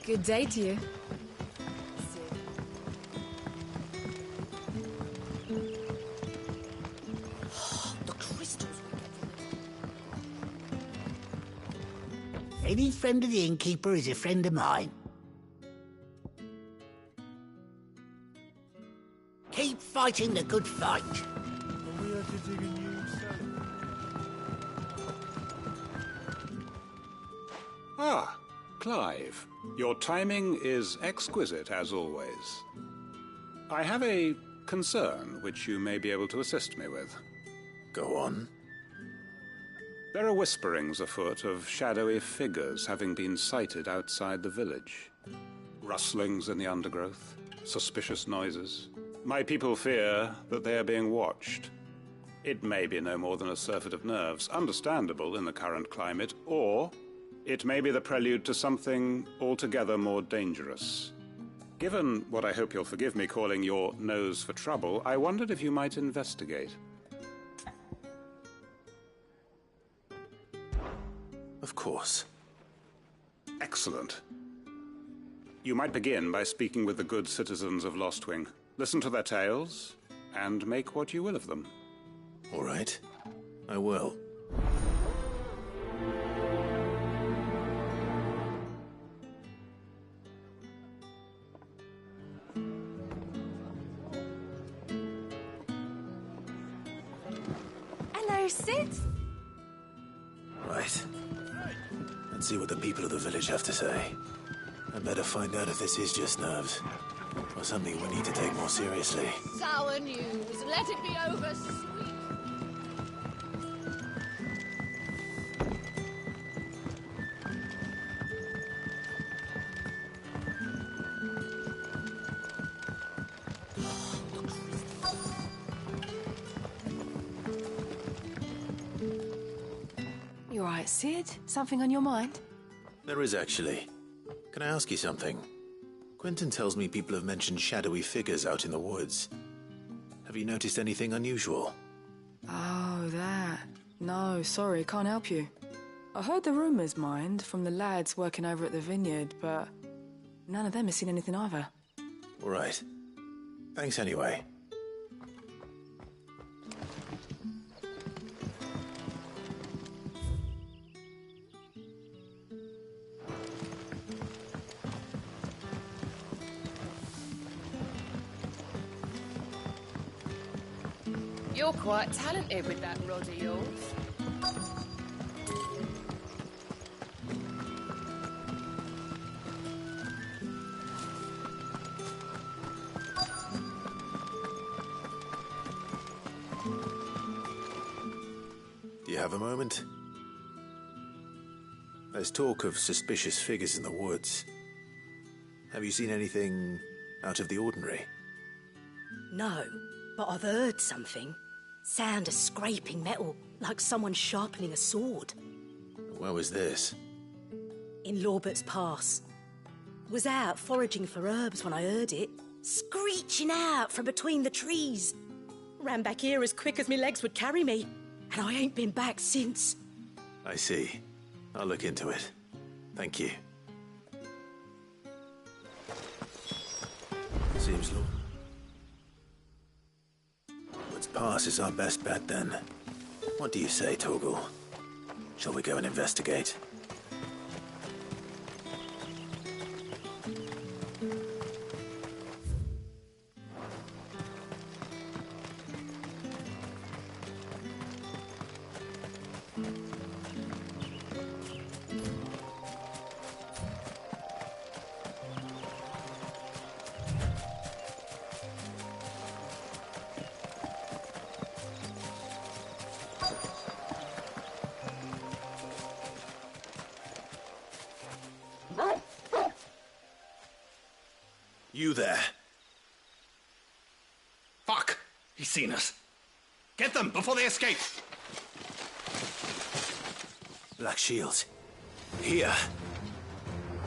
S6: Good day to you.
S7: The crystals will get
S14: Any friend of the innkeeper is a friend of mine. Keep fighting the good fight.
S15: Ah, Clive. Your timing is exquisite, as always. I have a concern which you may be able to assist me with.
S3: Go on.
S15: There are whisperings afoot of shadowy figures having been sighted outside the village. Rustlings in the undergrowth, suspicious noises. My people fear that they are being watched. It may be no more than a surfeit of nerves, understandable in the current climate, or it may be the prelude to something altogether more dangerous. Given what I hope you'll forgive me calling your nose for trouble, I wondered if you might investigate.
S3: Of course.
S15: Excellent. You might begin by speaking with the good citizens of Lostwing. Listen to their tales, and make what you will of them.
S3: All right. I will.
S6: Hello, Sid.
S3: Right. Let's see what the people of the village have to say. I better find out if this is just nerves, or something we need to take more seriously.
S16: Sour news. Let it be over, sweet.
S17: You all right, Sid? Something on your mind?
S3: There is, actually. Can I ask you something? Quentin tells me people have mentioned shadowy figures out in the woods. Have you noticed anything unusual?
S17: Oh, that. No, sorry, can't help you. I heard the rumours, mind, from the lads working over at the vineyard, but none of them has seen anything either.
S3: All right. Thanks anyway.
S16: You're quite talented with that rod of yours.
S3: Do you have a moment? There's talk of suspicious figures in the woods. Have you seen anything out of the ordinary?
S18: No, but I've heard something. Sound of scraping metal, like someone sharpening a sword.
S3: Where was this?
S18: In Lorbert's Pass. Was out foraging for herbs when I heard it, screeching out from between the trees. Ran back here as quick as my legs would carry me, and I ain't been back since.
S3: I see. I'll look into it. Thank you. Seems Lorbert's Pass is our best bet, then. What do you say, Torgal? Shall we go and investigate? You there.
S19: Fuck! He's seen us. Get them before they escape!
S3: Black Shields. Here.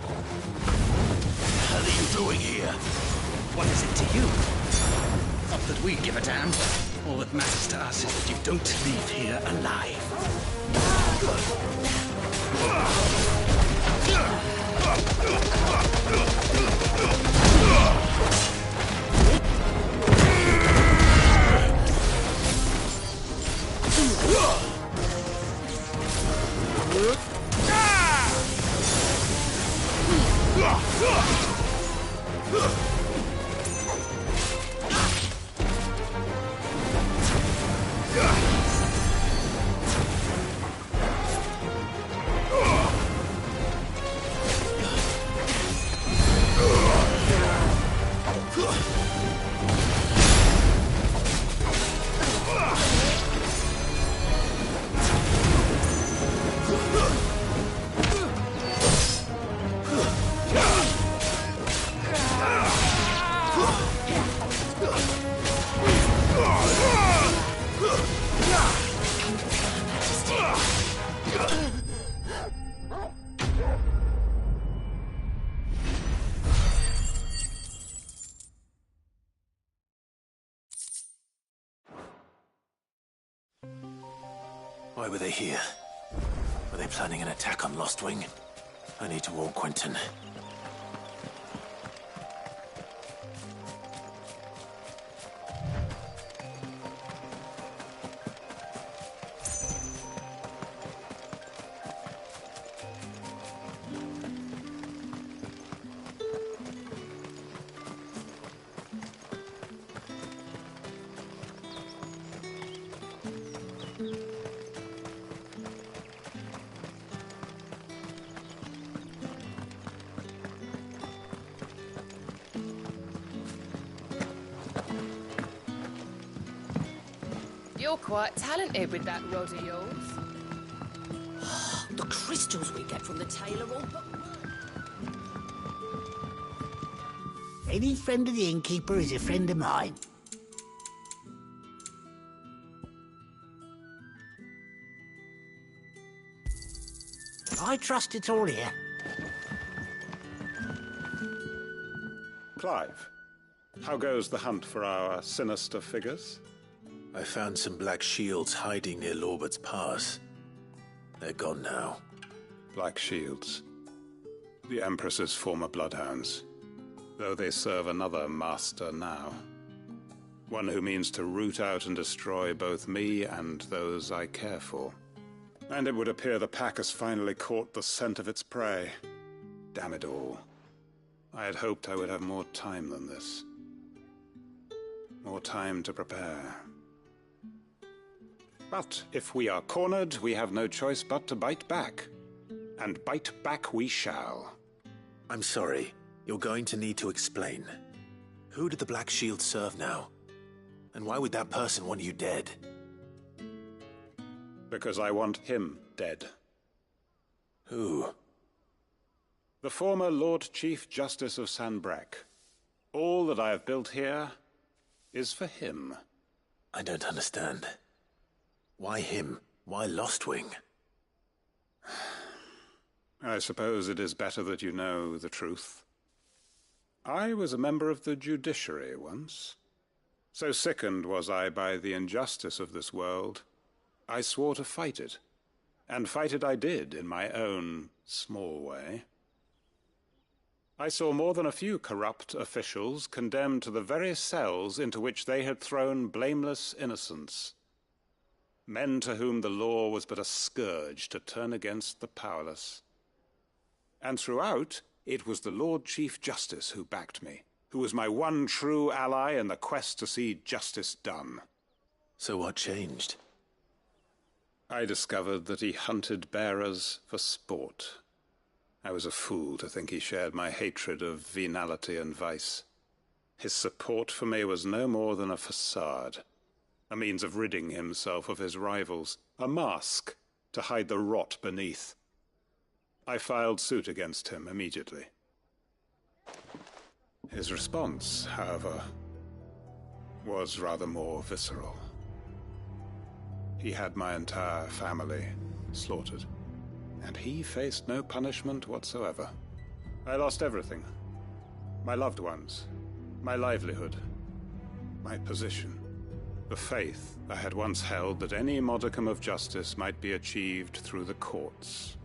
S19: What the hell are you doing here? What is it to you? Not that we give a damn. All that matters to us is that you don't leave here alive.
S3: Why were they here? Were they planning an attack on Lostwing? I need to warn Quentin.
S16: You're quite talented with that rod of yours.
S18: The crystals we get from the tailor all but...
S14: Any friend of the innkeeper is a friend of mine. I trust it's all here.
S15: Clive, how goes the hunt for our sinister figures?
S3: I found some black shields hiding near Lorbert's Pass. They're gone now.
S15: Black shields. The Empress's former bloodhounds. Though they serve another master now. One who means to root out and destroy both me and those I care for. And it would appear the pack has finally caught the scent of its prey. Damn it all. I had hoped I would have more time than this. More time to prepare. But if we are cornered, we have no choice but to bite back. And bite back we shall.
S3: I'm sorry. You're going to need to explain. Who did the Black Shield serve now? And why would that person want you dead?
S15: Because I want him dead.
S3: Who?
S15: The former Lord Chief Justice of Sanbreque. All that I have built here is for him.
S3: I don't understand. Why him? Why Lostwing?
S15: I suppose it is better that you know the truth. I was a member of the judiciary once. So sickened was I by the injustice of this world, I swore to fight it. And fight it I did, in my own small way. I saw more than a few corrupt officials condemned to the very cells into which they had thrown blameless innocents. Men to whom the law was but a scourge to turn against the powerless. And throughout, it was the Lord Chief Justice who backed me, who was my one true ally in the quest to see justice done.
S3: So what changed?
S15: I discovered that he hunted bearers for sport. I was a fool to think he shared my hatred of venality and vice. His support for me was no more than a facade. A means of ridding himself of his rivals, a mask to hide the rot beneath. I filed suit against him immediately. His response, however, was rather more visceral. He had my entire family slaughtered, and he faced no punishment whatsoever. I lost everything. My loved ones, my livelihood, my position. The faith I had once held that any modicum of justice might be achieved through the courts.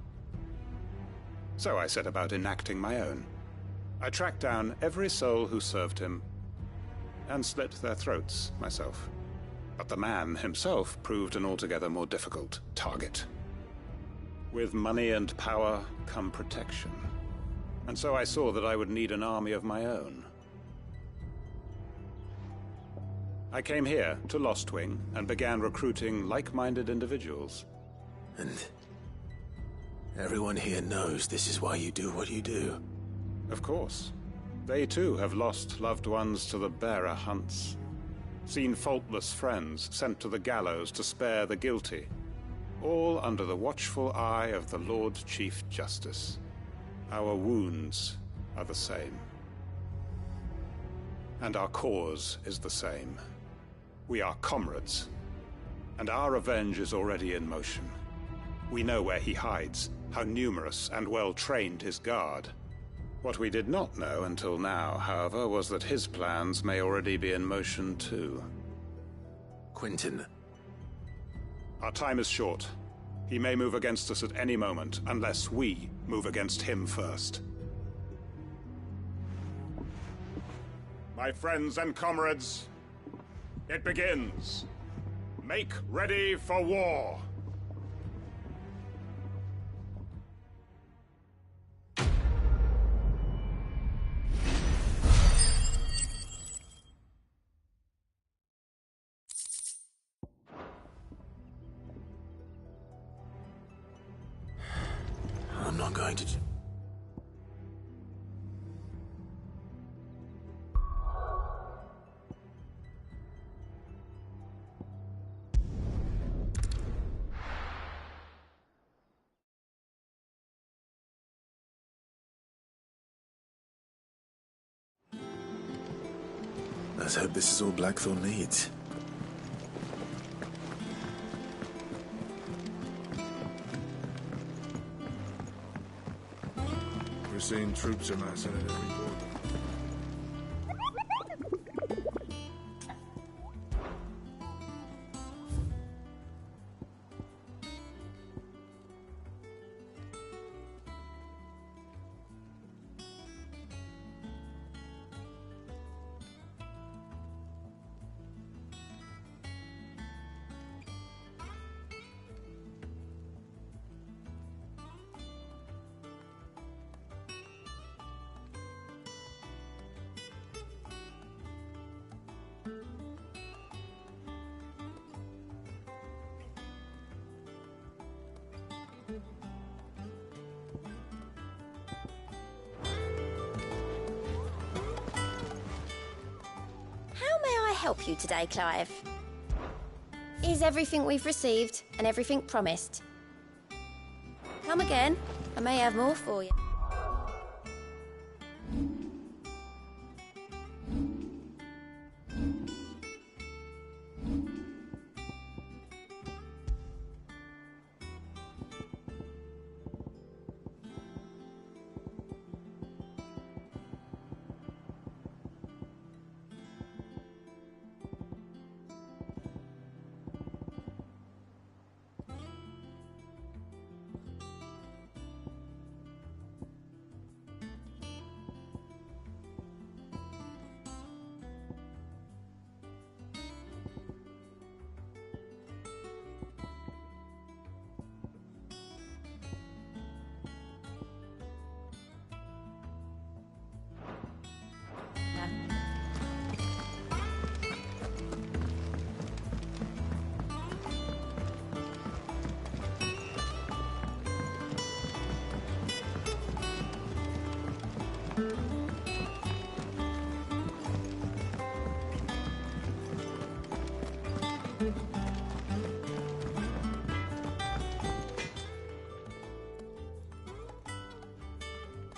S15: So I set about enacting my own. I tracked down every soul who served him, and slit their throats myself. But the man himself proved an altogether more difficult target. With money and power come protection. And so I saw that I would need an army of my own. I came here to Lostwing and began recruiting like-minded individuals.
S3: And everyone here knows this is why you do what you do.
S15: Of course. They too have lost loved ones to the bearer hunts. Seen faultless friends sent to the gallows to spare the guilty. All under the watchful eye of the Lord Chief Justice. Our wounds are the same. And our cause is the same. We are comrades, and our revenge is already in motion. We know where he hides, how numerous and well-trained his guard. What we did not know until now, however, was that his plans may already be in motion too.
S3: Quentin.
S15: Our time is short. He may move against us at any moment, unless we Move against him first. My friends and comrades, it begins. Make ready for war.
S3: I'm not going to... Let's hope this is all Blackthorn needs.
S11: We're seeing troops amassing at every border.
S9: Help you today, Clive? Is everything we've received and everything promised? Come again. I may have more for you.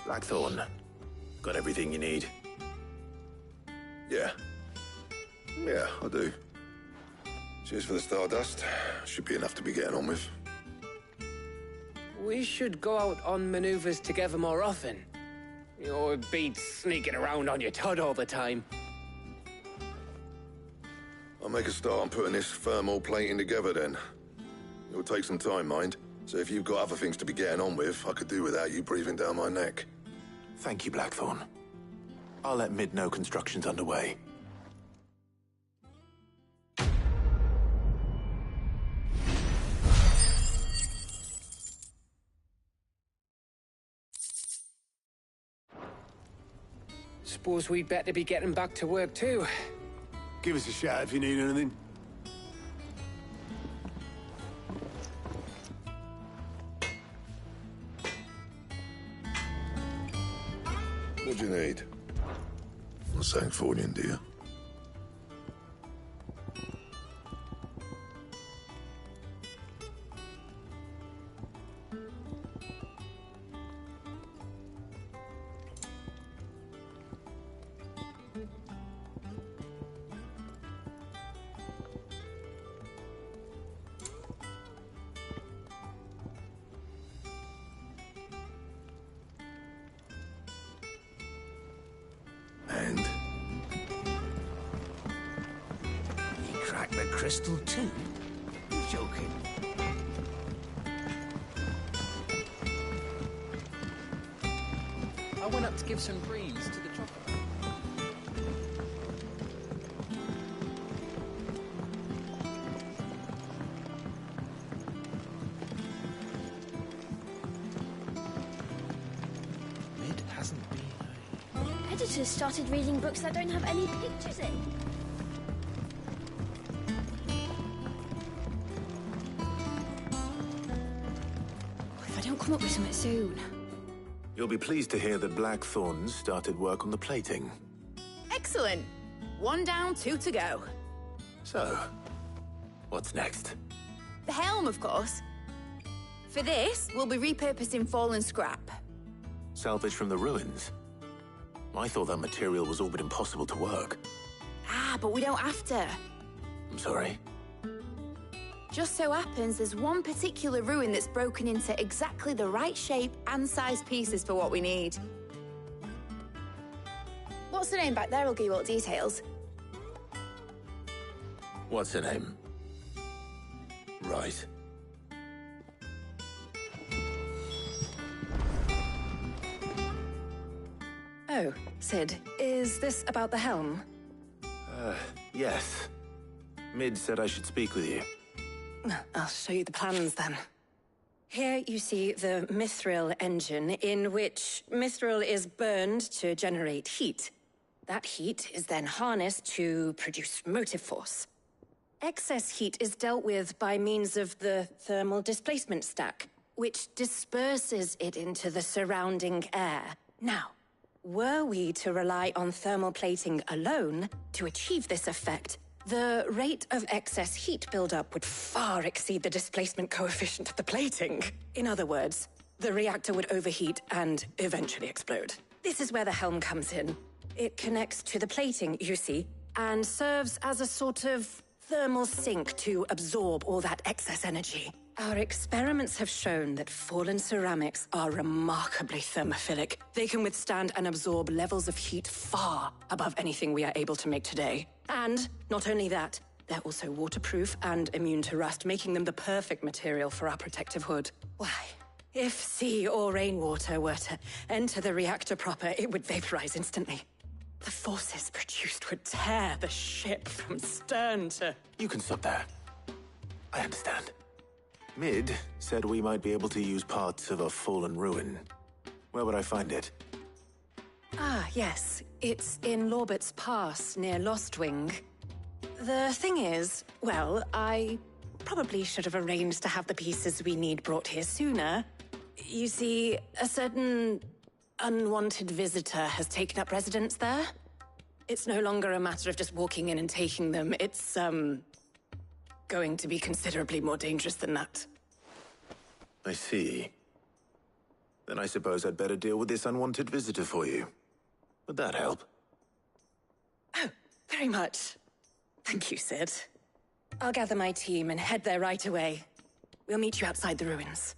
S3: Blackthorn, got everything you need?
S1: Yeah. Yeah, I do. Cheers for the stardust. Should be enough to be getting on with.
S4: We should go out on maneuvers together more often. You'll be sneaking around on your Todd all the time.
S1: I'll make a start on putting this thermal plating together then. It'll take some time, mind. So if you've got other things to be getting on with, I could do without you breathing down my neck.
S3: Thank you, Blackthorn. I'll let Mid know construction's underway.
S4: Suppose we'd better be getting back to work too.
S2: Give us a shout if you need anything.
S1: What do you need? I'm saying for you, dear.
S10: And? He cracked the crystal too? You're joking.
S12: I went up to give some greens to the chopper.
S10: Mid hasn't been.
S9: Editors started reading books that don't have any pictures in. If I don't come up with something soon.
S3: You'll be pleased to hear that Blackthorn started work on the plating.
S20: Excellent. 1 down, 2 to go.
S3: So, what's next?
S20: The helm, of course. For this, we'll be repurposing fallen scrap.
S3: Salvage from the ruins? I thought that material was all but impossible to work.
S20: Ah, but we don't have to.
S3: I'm sorry.
S20: Just so happens there's one particular ruin that's broken into exactly the right shape and size pieces for what we need. What's the name back there? I'll give you all the details.
S3: What's her name? Right.
S5: Oh, Sid, is this about the helm?
S3: Yes. Mid said I should speak with you.
S5: I'll show you the plans then. Here you see the mithril engine, in which mithril is burned to generate heat. That heat is then harnessed to produce motive force. Excess heat is dealt with by means of the thermal displacement stack, which disperses it into the surrounding air. Now, were we to rely on thermal plating alone to achieve this effect, the rate of excess heat buildup would far exceed the displacement coefficient of the plating. In other words, the reactor would overheat and eventually explode. This is where the helm comes in. It connects to the plating, you see, and serves as a sort of thermal sink to absorb all that excess energy. Our experiments have shown that fallen ceramics are remarkably thermophilic. They can withstand and absorb levels of heat far above anything we are able to make today. And not only that, they're also waterproof and immune to rust, making them the perfect material for our protective hood. Why, if sea or rainwater were to enter the reactor proper, it would vaporize instantly. The forces produced would tear the ship from stern to...
S3: You can stop there. I understand. Mid said we might be able to use parts of a fallen ruin. Where would I find it?
S5: Ah, yes. It's in Lorbert's Pass, near Lostwing. The thing is, well, I probably should have arranged to have the pieces we need brought here sooner. You see, a certain unwanted visitor has taken up residence there. It's no longer a matter of just walking in and taking them. It's, going to be considerably more dangerous than that.
S3: I see. Then I suppose I'd better deal with this unwanted visitor for you. Would that help?
S5: Oh, very much. Thank you, Sid. I'll gather my team and head there right away. We'll meet you outside the ruins.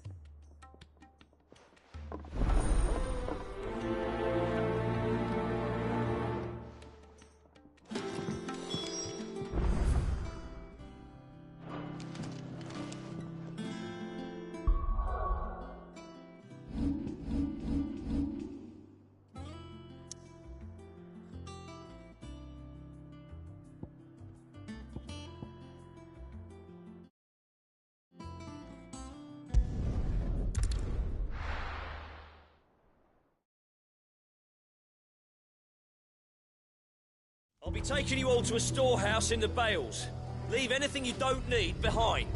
S21: I'll be taking you all to a storehouse in the Bales. Leave anything you don't need behind.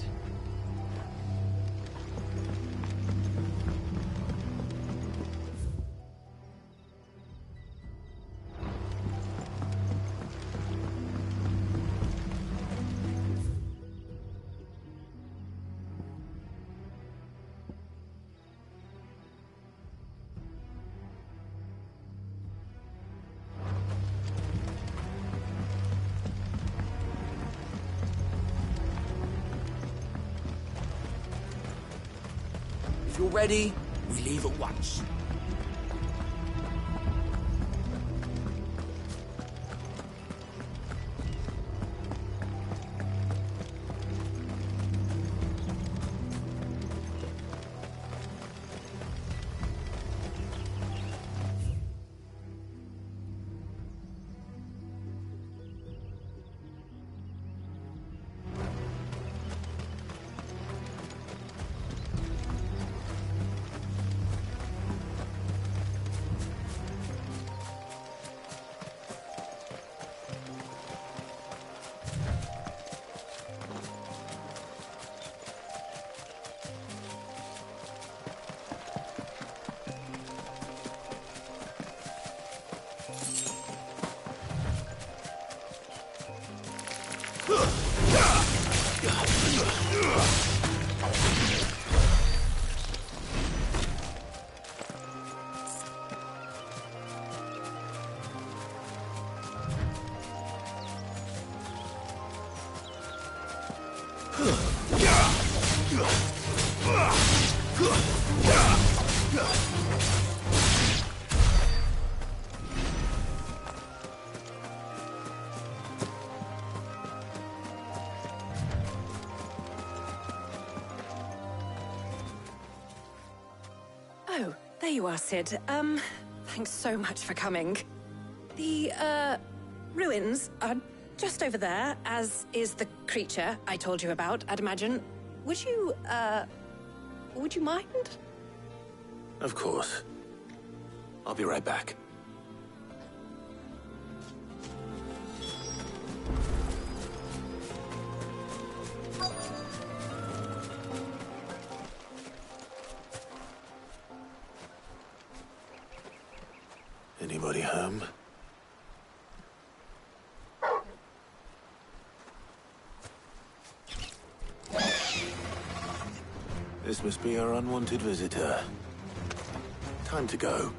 S21: If you're ready, we leave at once.
S5: Oh, there you are, Sid. Thanks so much for coming. The, ruins are just over there, as is the creature I told you about, I'd imagine. Would you mind?
S3: Of course. I'll be right back. Anybody home? This must be our unwanted visitor. Time to go.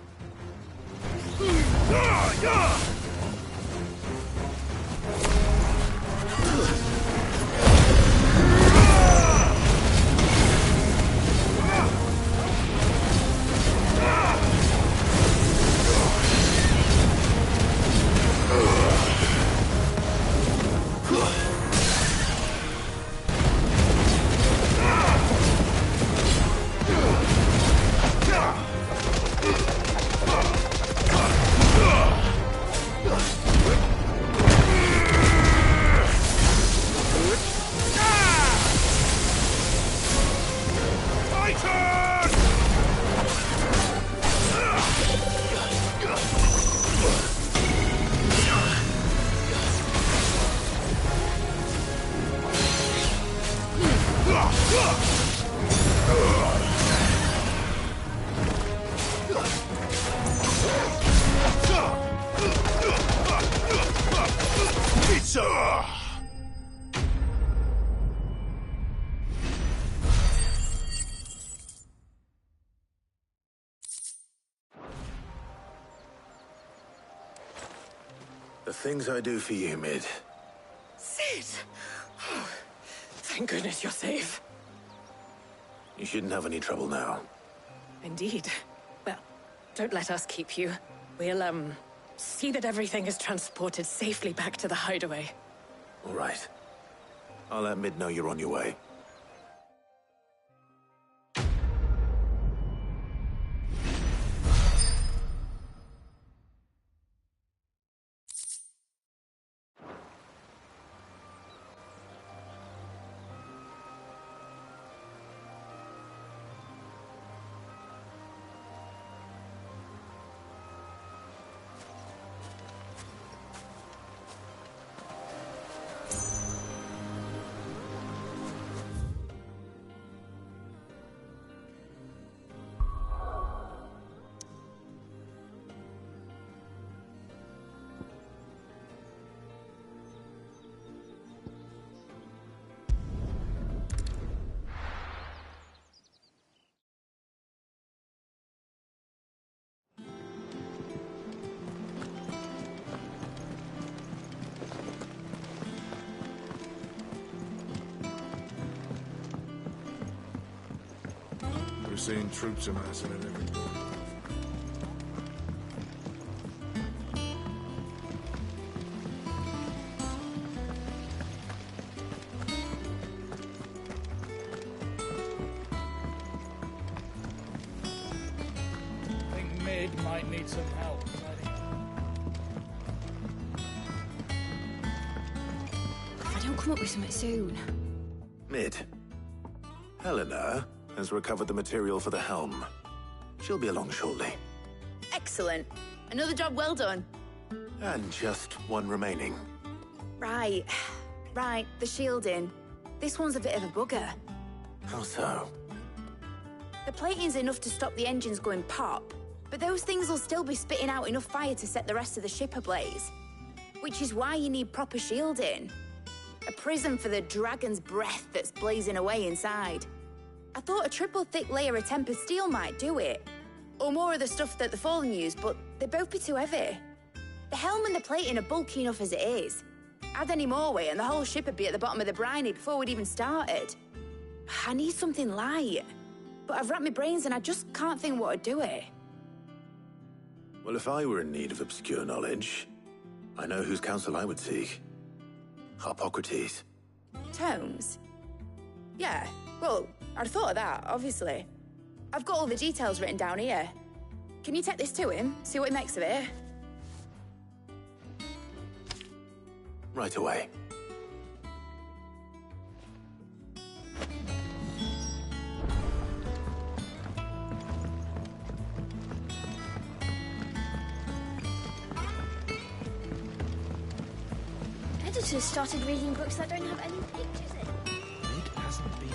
S3: The things I do for you, Mid.
S5: Sid! Oh, thank goodness you're safe.
S3: You shouldn't have any trouble now.
S5: Indeed. Well, don't let us keep you. We'll, see that everything is transported safely back to the hideaway.
S3: All right. I'll let Mid know you're on your way.
S11: We're seeing troops amassing at every door.
S12: I think Mid might need some help.
S20: If I don't come up with something soon.
S3: Mid. Helena has recovered the material for the helm. She'll be along shortly.
S20: Excellent. Another job well done.
S3: And just one remaining.
S20: Right. Right, the shielding. This one's a bit of a bugger.
S3: How so?
S20: The plating's enough to stop the engines going pop, but those things will still be spitting out enough fire to set the rest of the ship ablaze. Which is why you need proper shielding. A prison for the dragon's breath that's blazing away inside. I thought a triple thick layer of tempered steel might do it. Or more of the stuff that the Fallen use, but they'd both be too heavy. The helm and the plating are bulky enough as it is. Add any more weight and the whole ship would be at the bottom of the briny before we'd even started. I need something light. But I've racked my brains and I just can't think what would do it.
S3: Well, if I were in need of obscure knowledge, I know whose counsel I would seek. Harpocrates.
S20: Tomes? Yeah, well, I'd thought of that, obviously. I've got all the details written down here. Can you take this to him, see what he makes of it?
S3: Right away.
S9: Editors started reading books that don't have any pictures in.
S3: It hasn't been.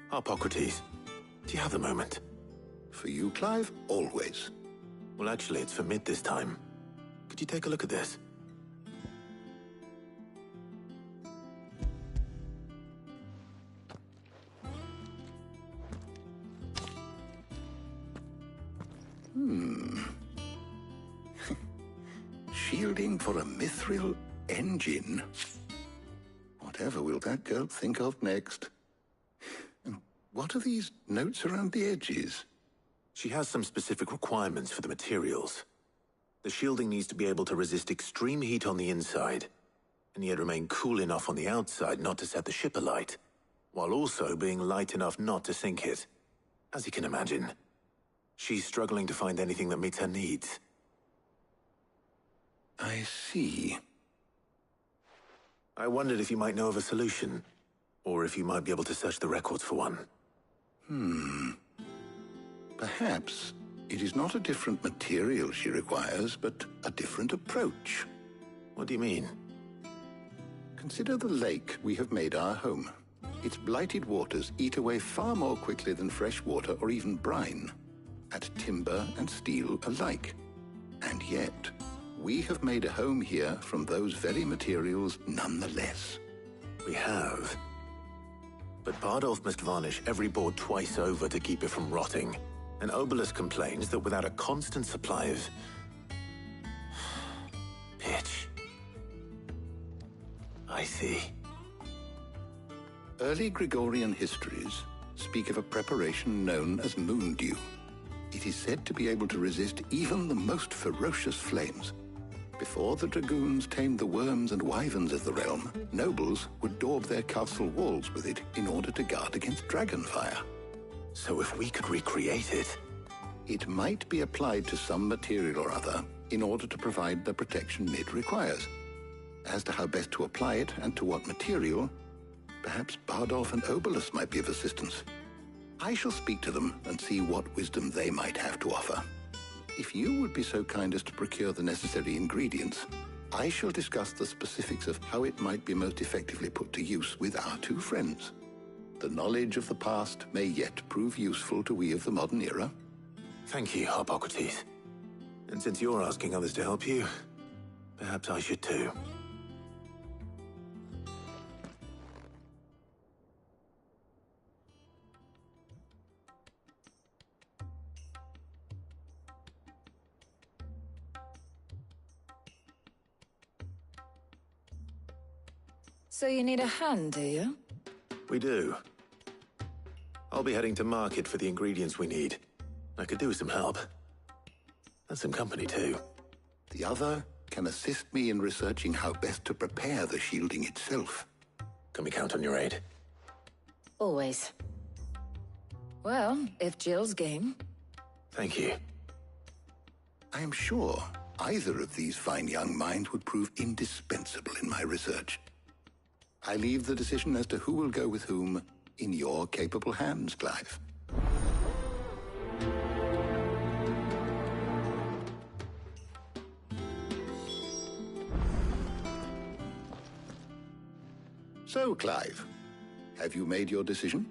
S3: Harpocrates, do you have a moment?
S1: For you, Clive, always.
S3: Well, actually, it's for mid this time. Could you take a look at this?
S1: Shielding for a mithril engine. Whatever will that girl think of next? And what are these notes around the edges?
S3: She has some specific requirements for the materials. The shielding needs to be able to resist extreme heat on the inside, and yet remain cool enough on the outside not to set the ship alight, while also being light enough not to sink it. As you can imagine, she's struggling to find anything that meets her needs.
S1: I see.
S3: I wondered if you might know of a solution, or if you might be able to search the records for one.
S1: Perhaps it is not a different material she requires, but a different approach.
S3: What do you mean?
S1: Consider the lake we have made our home. Its blighted waters eat away far more quickly than fresh water or even brine, at timber and steel alike. And yet, we have made a home here from those very materials nonetheless.
S3: We have. But Bardolph must varnish every board twice over to keep it from rotting. And Obelus complains that without a constant supply of pitch. I see.
S1: Early Gregorian histories speak of a preparation known as moon dew. It is said to be able to resist even the most ferocious flames. Before the dragoons tamed the worms and wyverns of the realm, nobles would daub their castle walls with it in order to guard against dragonfire.
S3: So if we could recreate it...
S1: It might be applied to some material or other in order to provide the protection Mid requires. As to how best to apply it and to what material, perhaps Bardolph and Obelus might be of assistance. I shall speak to them and see what wisdom they might have to offer. If you would be so kind as to procure the necessary ingredients, I shall discuss the specifics of how it might be most effectively put to use with our two friends. The knowledge of the past may yet prove useful to we of the modern era.
S3: Thank you, Harpocrates. And since you're asking others to help you, perhaps I should too.
S6: So you need a hand, do you?
S3: We do. I'll be heading to market for the ingredients we need. I could do with some help. And some company, too.
S1: The other can assist me in researching how best to prepare the shielding itself.
S3: Can we count on your aid?
S6: Always. Well, if Jill's game.
S3: Thank you.
S1: I am sure either of these fine young minds would prove indispensable in my research. I leave the decision as to who will go with whom in your capable hands, Clive.
S8: So, Clive, have you made your decision?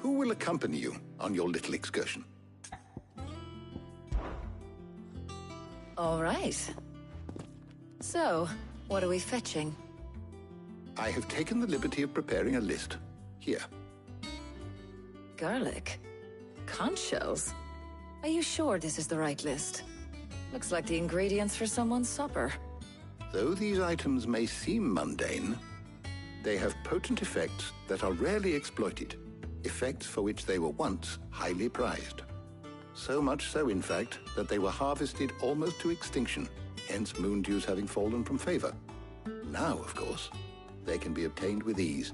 S8: Who will accompany you on your little excursion?
S5: All right. So, what are we fetching?
S8: I have taken the liberty of preparing a list. Here.
S5: Garlic? Conch shells? Are you sure this is the right list? Looks like the ingredients for someone's supper.
S8: Though these items may seem mundane, they have potent effects that are rarely exploited, effects for which they were once highly prized. So much so, in fact, that they were harvested almost to extinction, hence moon dews having fallen from favor. Now, of course, they can be obtained with ease.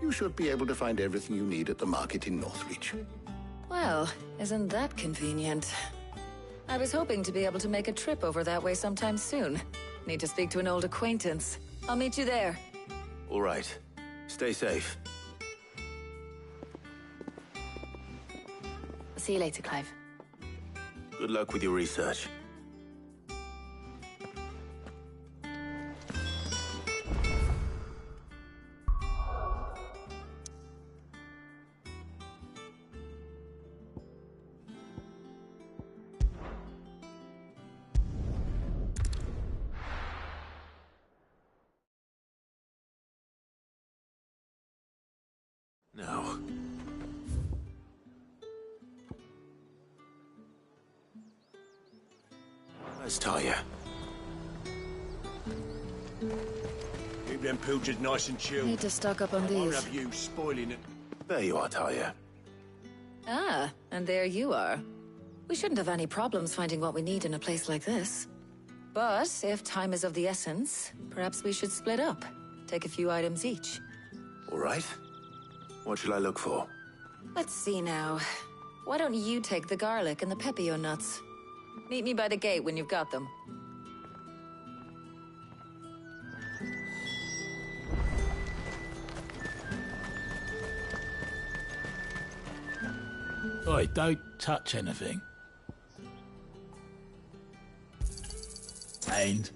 S8: You should be able to find everything you need at the market in Northreach.
S5: Well, isn't that convenient? I was hoping to be able to make a trip over that way sometime soon. Need to speak to an old acquaintance. I'll meet you there.
S3: All right. Stay safe.
S20: See you later, Clive.
S3: Good luck with your research. Now. Where's Talia?
S10: Keep them pilchards nice and chilled.
S5: Need to stock up on
S10: I won't
S5: these.
S10: have you spoiling it.
S3: There you are, Talia.
S5: Ah, and there you are. We shouldn't have any problems finding what we need in a place like this. But if time is of the essence, perhaps we should split up. Take a few items each.
S3: All right. What shall I look for?
S5: Let's see now. Why don't you take the garlic and the pepio nuts? Meet me by the gate when you've got them.
S22: Oi, don't touch anything. And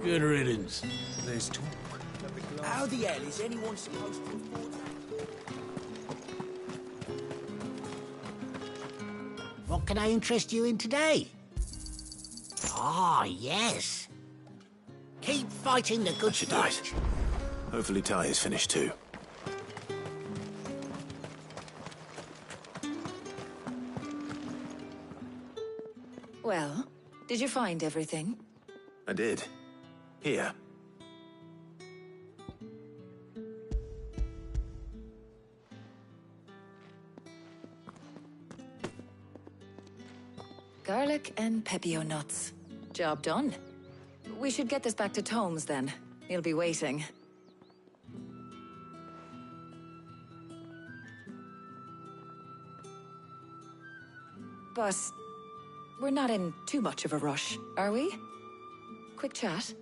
S22: good riddance.
S10: There's talk. How the hell is anyone supposed to afford that?
S14: What can I interest you in today? Ah, yes. Keep fighting the good fight.
S3: Hopefully Talia's finished too.
S5: Well, did you find everything?
S3: I did. Here.
S5: Garlic and pepio nuts. Job done. We should get this back to Tomes then. He'll be waiting. But we're not in too much of a rush, are we? Quick chat.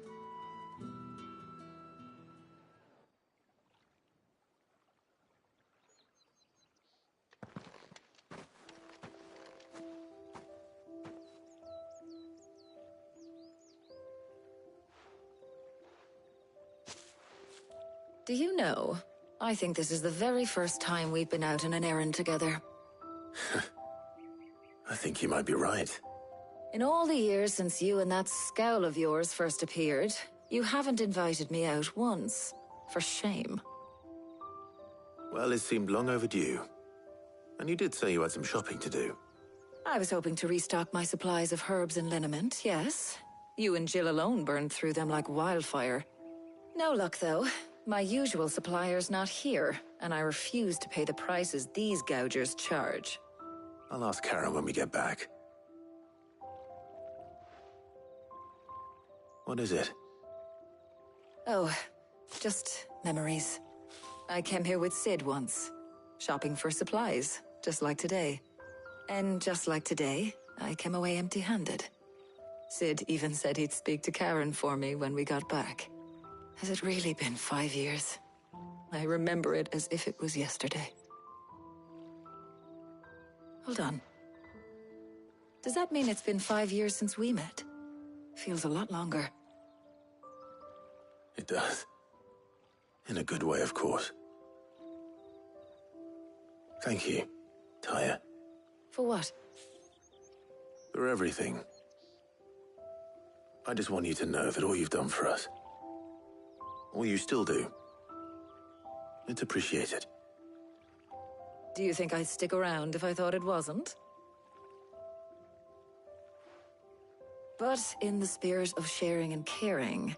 S5: Do you know, I think this is the very first time we've been out on an errand together.
S3: I think you might be right.
S5: In all the years since you and that scowl of yours first appeared, you haven't invited me out once. For shame.
S3: Well, it seemed long overdue. And you did say you had some shopping to do.
S5: I was hoping to restock my supplies of herbs and liniment, yes. You and Jill alone burned through them like wildfire. No luck, though. My usual supplier's not here, and I refuse to pay the prices these gougers charge.
S3: I'll ask Karen when we get back. What is it?
S5: Oh, just memories. I came here with Sid once, shopping for supplies, just like today. And just like today, I came away empty-handed. Sid even said he'd speak to Karen for me when we got back. Has it really been 5 years? I remember it as if it was yesterday. Hold on. Does that mean it's been 5 years since we met? Feels a lot longer.
S3: It does. In a good way, of course. Thank you, Tyre.
S5: For what?
S3: For everything. I just want you to know that all you've done for us, all you still do, it's appreciated.
S5: Do you think I'd stick around if I thought it wasn't? But in the spirit of sharing and caring,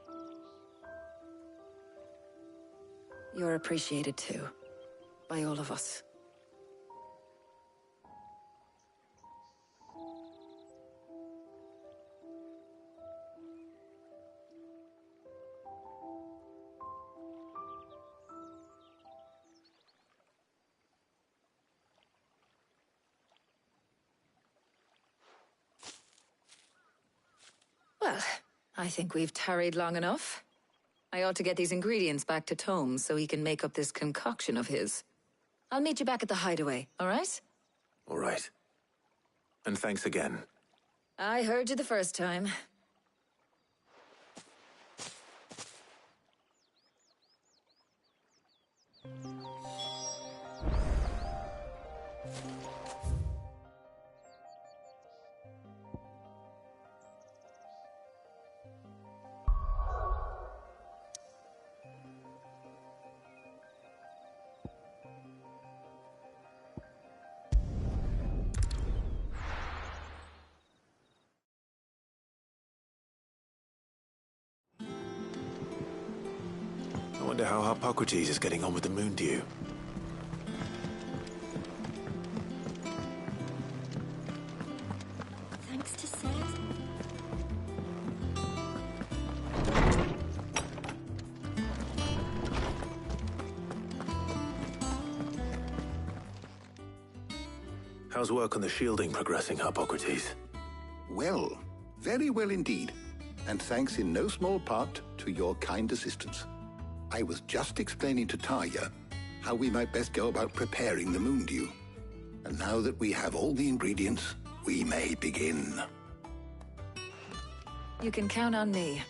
S5: you're appreciated too, by all of us. Well, I think we've tarried long enough. I ought to get these ingredients back to Tome so he can make up this concoction of his. I'll meet you back at the hideaway, all right?
S3: All right. And thanks again.
S5: I heard you the first time.
S3: I wonder how Hippocrates is getting on with the moon dew.
S9: Thanks to Seth.
S3: How's work on the shielding progressing, Hippocrates?
S8: Well, very well indeed. And thanks in no small part to your kind assistance. I was just explaining to Tarja how we might best go about preparing the moon dew. And now that we have all the ingredients, we may begin.
S5: You can count on me.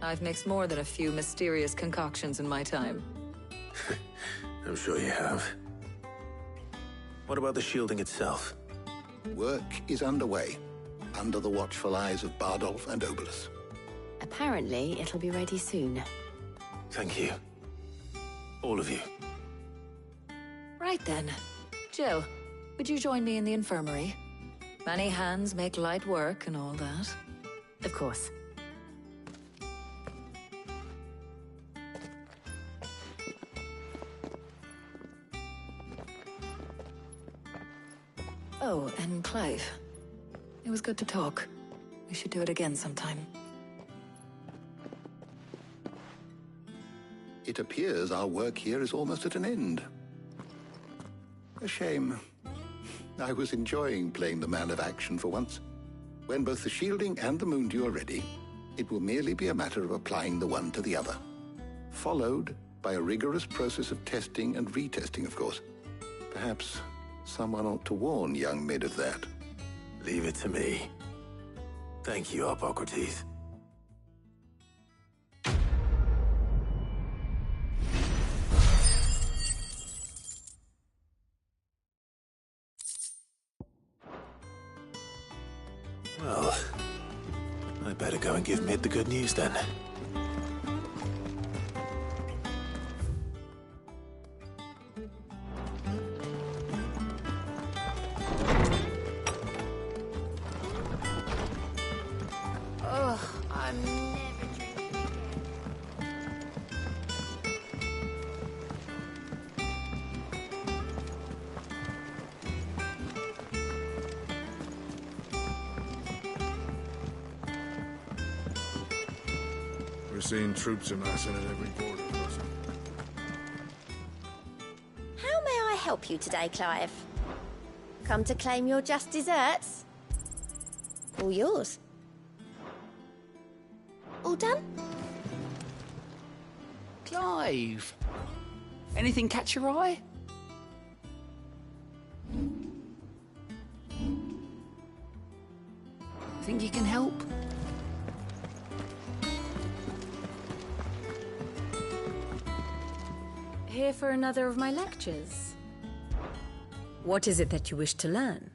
S5: I've mixed more than a few mysterious concoctions in my time.
S3: I'm sure you have. What about the shielding itself?
S8: Work is underway, under the watchful eyes of Bardolph and Obolus.
S7: Apparently, it'll be ready soon.
S3: Thank you. All of you.
S5: Right then. Jill, would you join me in the infirmary? Many hands make light work and all that.
S7: Of course.
S5: Oh, and Clive. It was good to talk. We should do it again sometime.
S8: It appears our work here is almost at an end. A shame. I was enjoying playing the man of action for once. When both the shielding and the moon dew are ready, it will merely be a matter of applying the one to the other. Followed by a rigorous process of testing and retesting, of course. Perhaps someone ought to warn young Mid of that.
S3: Leave it to me. Thank you, Hippocrates. Well, I better go and give Mid the good news then.
S9: Ugh, I'm never drinking again.
S11: We're seeing troops amassing at every border crossing.
S9: How may I help you today, Clive? Come to claim your just desserts? All yours. All done?
S13: Clive! Anything catch your eye? Think you can help?
S6: Here for another of my lectures?
S18: What is it that you wish to learn?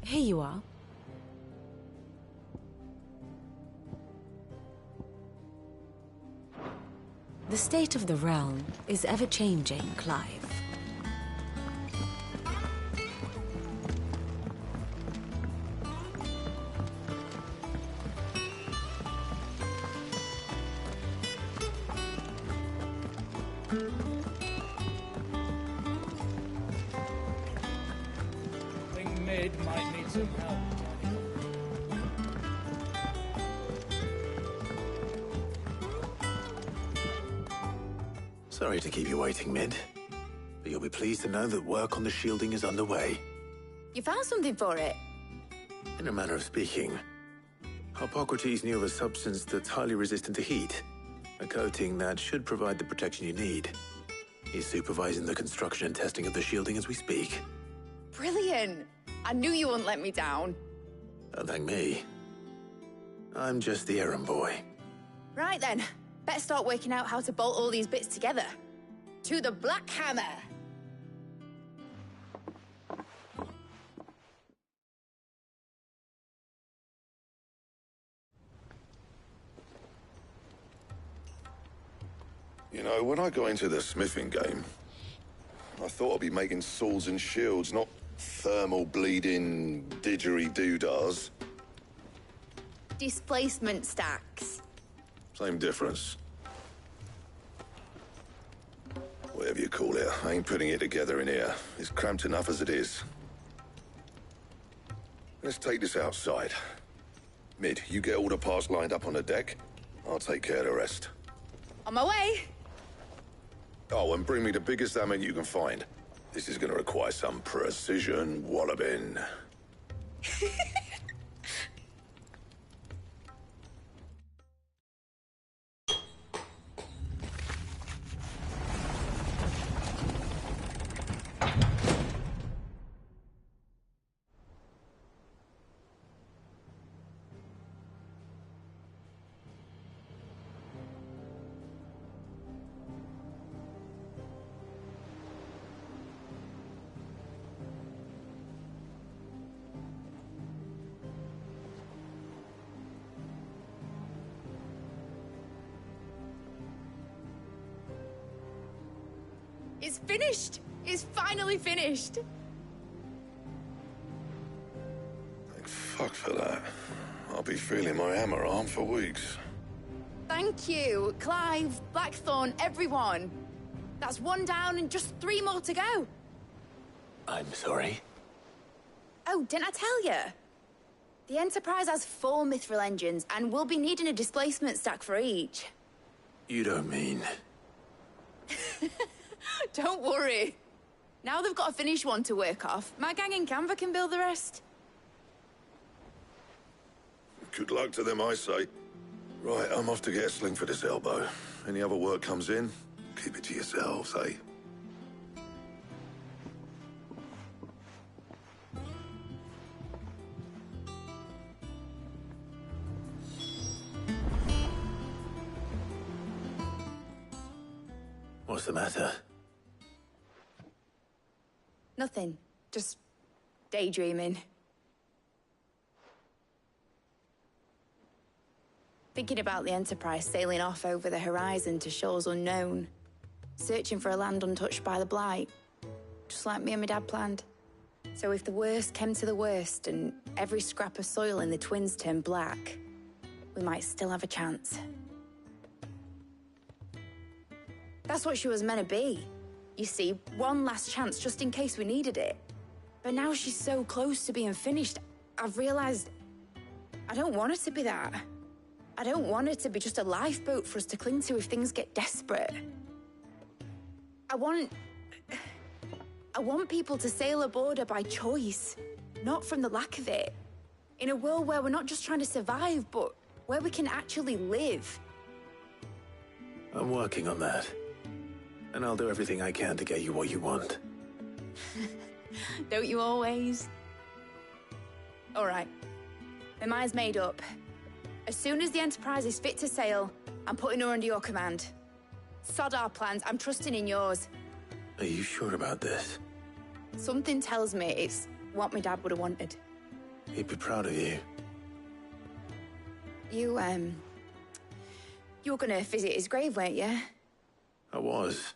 S6: Here you are. The state of the realm is ever-changing, Clive.
S12: I think Mid might need some help.
S3: Sorry to keep you waiting, Mid. But you'll be pleased to know that work on the shielding is underway.
S20: You found something for it?
S3: In a manner of speaking, Hippocrates knew of a substance that's highly resistant to heat. A coating that should provide the protection you need. He's supervising the construction and testing of the shielding as we speak.
S20: Brilliant! I knew you wouldn't let me down.
S3: Don't thank me. I'm just the errand boy.
S20: Right then, better start working out how to bolt all these bits together. To the Black Hammer!
S1: You know, when I got into the smithing game, I thought I'd be making swords and shields, not thermal bleeding didgeridoo-dahs.
S20: Displacement stacks.
S1: Same difference. Whatever you call it, I ain't putting it together in here. It's cramped enough as it is. Let's take this outside. Mid, you get all the parts lined up on the deck. I'll take care of the rest.
S20: On my way!
S1: Oh, and bring me the biggest hammer you can find. This is gonna require some precision walloping.
S20: It's finished! It's finally finished!
S1: Thank fuck for that. I'll be feeling my hammer arm for weeks.
S20: Thank you, Clive, Blackthorn, everyone. That's one down and just 3 more to go.
S3: I'm sorry.
S20: Oh, didn't I tell you? The Enterprise has 4 mithril engines, and we'll be needing a displacement stack for each.
S3: You don't mean...
S20: Don't worry. Now they've got a finished one to work off, my gang in Canva can build the rest.
S1: Good luck to them, I say. Right, I'm off to get a sling for this elbow. Any other work comes in, keep it to yourselves, eh?
S3: What's the matter?
S20: Nothing. Just daydreaming. Thinking about the Enterprise sailing off over the horizon to shores unknown. Searching for a land untouched by the Blight. Just like me and my dad planned. So if the worst came to the worst and every scrap of soil in the Twins turned black, we might still have a chance. That's what she was meant to be. You see, one last chance just in case we needed it. But now she's so close to being finished, I've realized I don't want it to be that. I don't want it to be just a lifeboat for us to cling to if things get desperate. I want people to sail aboard her by choice, not from the lack of it. In a world where we're not just trying to survive, but where we can actually live.
S3: I'm working on that. And I'll do everything I can to get you what you want.
S20: Don't you always? All right. My mind's made up. As soon as the Enterprise is fit to sail, I'm putting her under your command. Sod our plans, I'm trusting in yours.
S3: Are you sure about this?
S20: Something tells me it's what my dad would have wanted.
S3: He'd be proud of you.
S20: You were gonna visit his grave, weren't you?
S3: I was.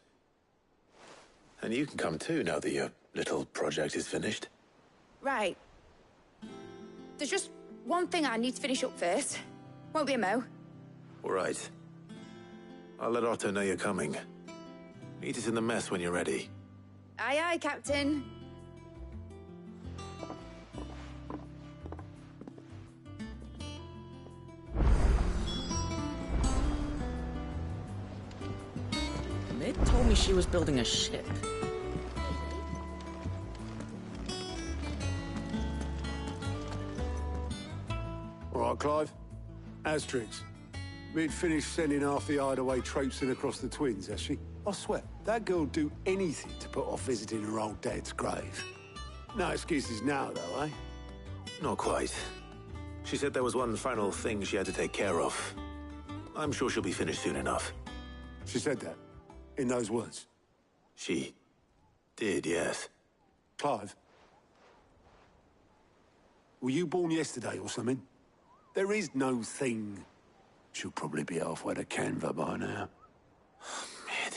S3: And you can come too, now that your little project is finished.
S20: Right. There's just one thing I need to finish up first. Won't be a mo.
S3: All right. I'll let Otto know you're coming. Meet us in the mess when you're ready.
S20: Aye, aye, Captain.
S13: Mid told me she was building a ship.
S2: All right, Clive. Asterix. We'd finished sending half the hideaway traipsing across the twins, has she? I swear, that girl'd do anything to put off visiting her old dad's grave. No excuses now, though, eh?
S3: Not quite. She said there was one final thing she had to take care of. I'm sure she'll be finished soon enough.
S2: She said that? In those words?
S3: She did, yes.
S2: Clive? Were you born yesterday or something? There is no thing. She'll probably be halfway to Canva by now.
S3: Mid.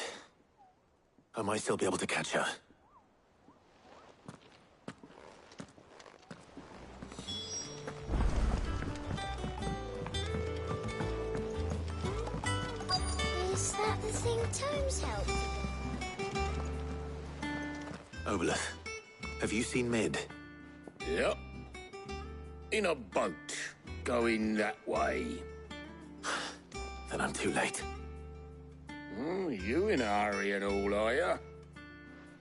S3: I might still be able to catch her.
S9: Is that the thing Tomes helped?
S3: Obelith, have you seen Mid?
S22: Yep. In a boat, going that way.
S3: Then I'm too late.
S22: You in a hurry and all, are you?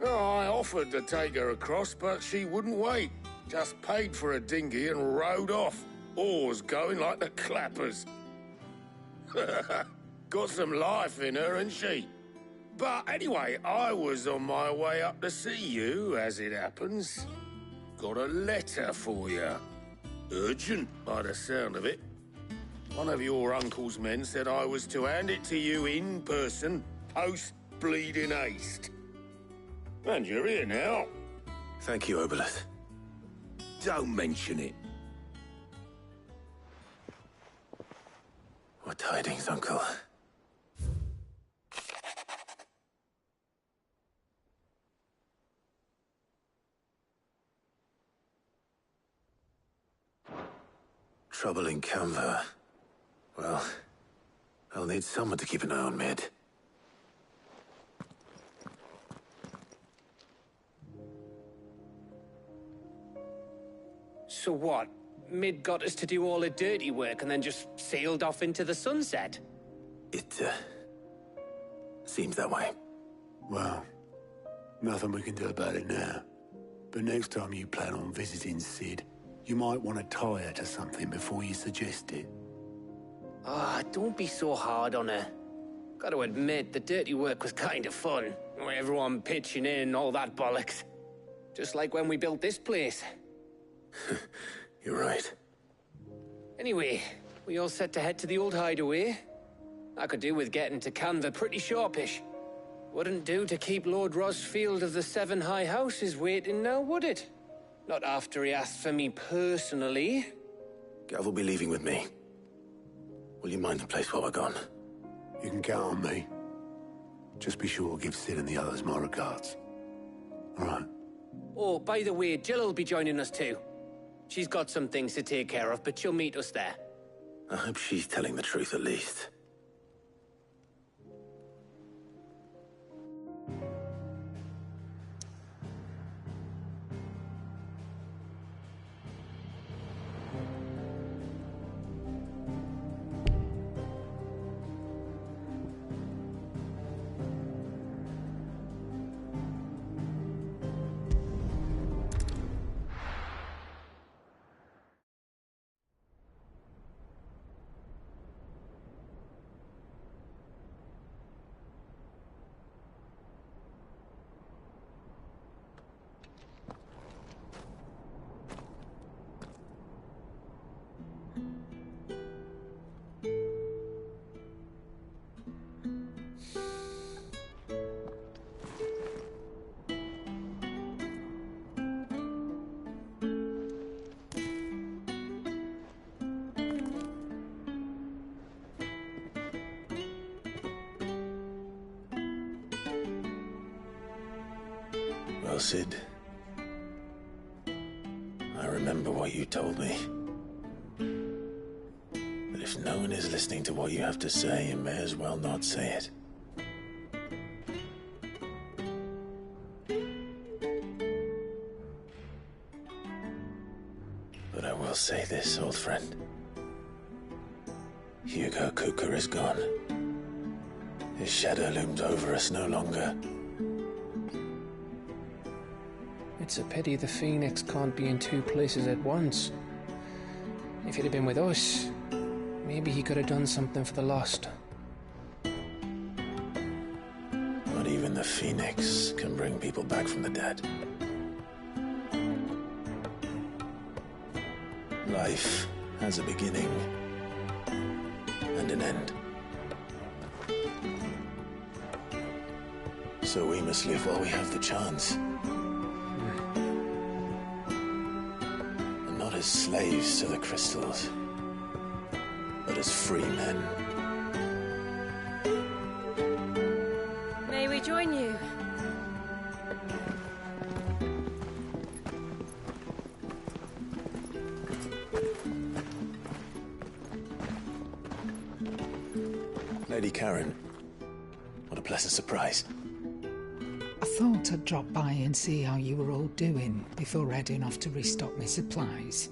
S22: Oh, I offered to take her across, but she wouldn't wait. Just paid for a dinghy and rowed off. Oars going like the clappers. Got some life in her, ain't she? But anyway, I was on my way up to see you, as it happens. Got a letter for you. Urgent, by the sound of it. One of your uncle's men said I was to hand it to you in person, post-bleeding haste. And you're here now.
S3: Thank you, Obelith.
S22: Don't mention it.
S3: What tidings, Uncle? Trouble in Canva. Well, I'll need someone to keep an eye on Mid.
S4: So what? Mid got us to do all the dirty work and then just sailed off into the sunset?
S3: It, seems that way.
S2: Well, nothing we can do about it now. But next time you plan on visiting Sid, you might want to tie her to something before you suggest it.
S4: Ah, don't be so hard on her. Got to admit, the dirty work was kind of fun. Everyone pitching in, all that bollocks. Just like when we built this place.
S3: You're right.
S4: Anyway, we all set to head to the old hideaway. I could do with getting to Canva pretty sharpish. Wouldn't do to keep Lord Rosfield of the Seven High Houses waiting now, would it? Not after he asked for me personally.
S3: Gav will be leaving with me. Will you mind the place while we're gone?
S2: You can count on me. Just be sure to give Sid and the others my regards. All right.
S4: Oh, by the way, Jill will be joining us too. She's got some things to take care of, but she'll meet us there.
S3: I hope she's telling the truth at least. Well, Sid, I remember what you told me. But if no one is listening to what you have to say, you may as well not say it. But I will say this, old friend. Hugo Kuka is gone. His shadow looms over us no longer.
S4: It's a pity the Phoenix can't be in two places at once. If he'd have been with us, maybe he could have done something for the lost.
S3: Not even the Phoenix can bring people back from the dead. Life has a beginning and an end. So we must live while we have the chance. And not as slaves to the crystals, but as free men.
S5: May we join you?
S3: Lady Karen, what a pleasant surprise.
S17: I thought I'd drop by and see how you were all doing before heading off to restock my supplies.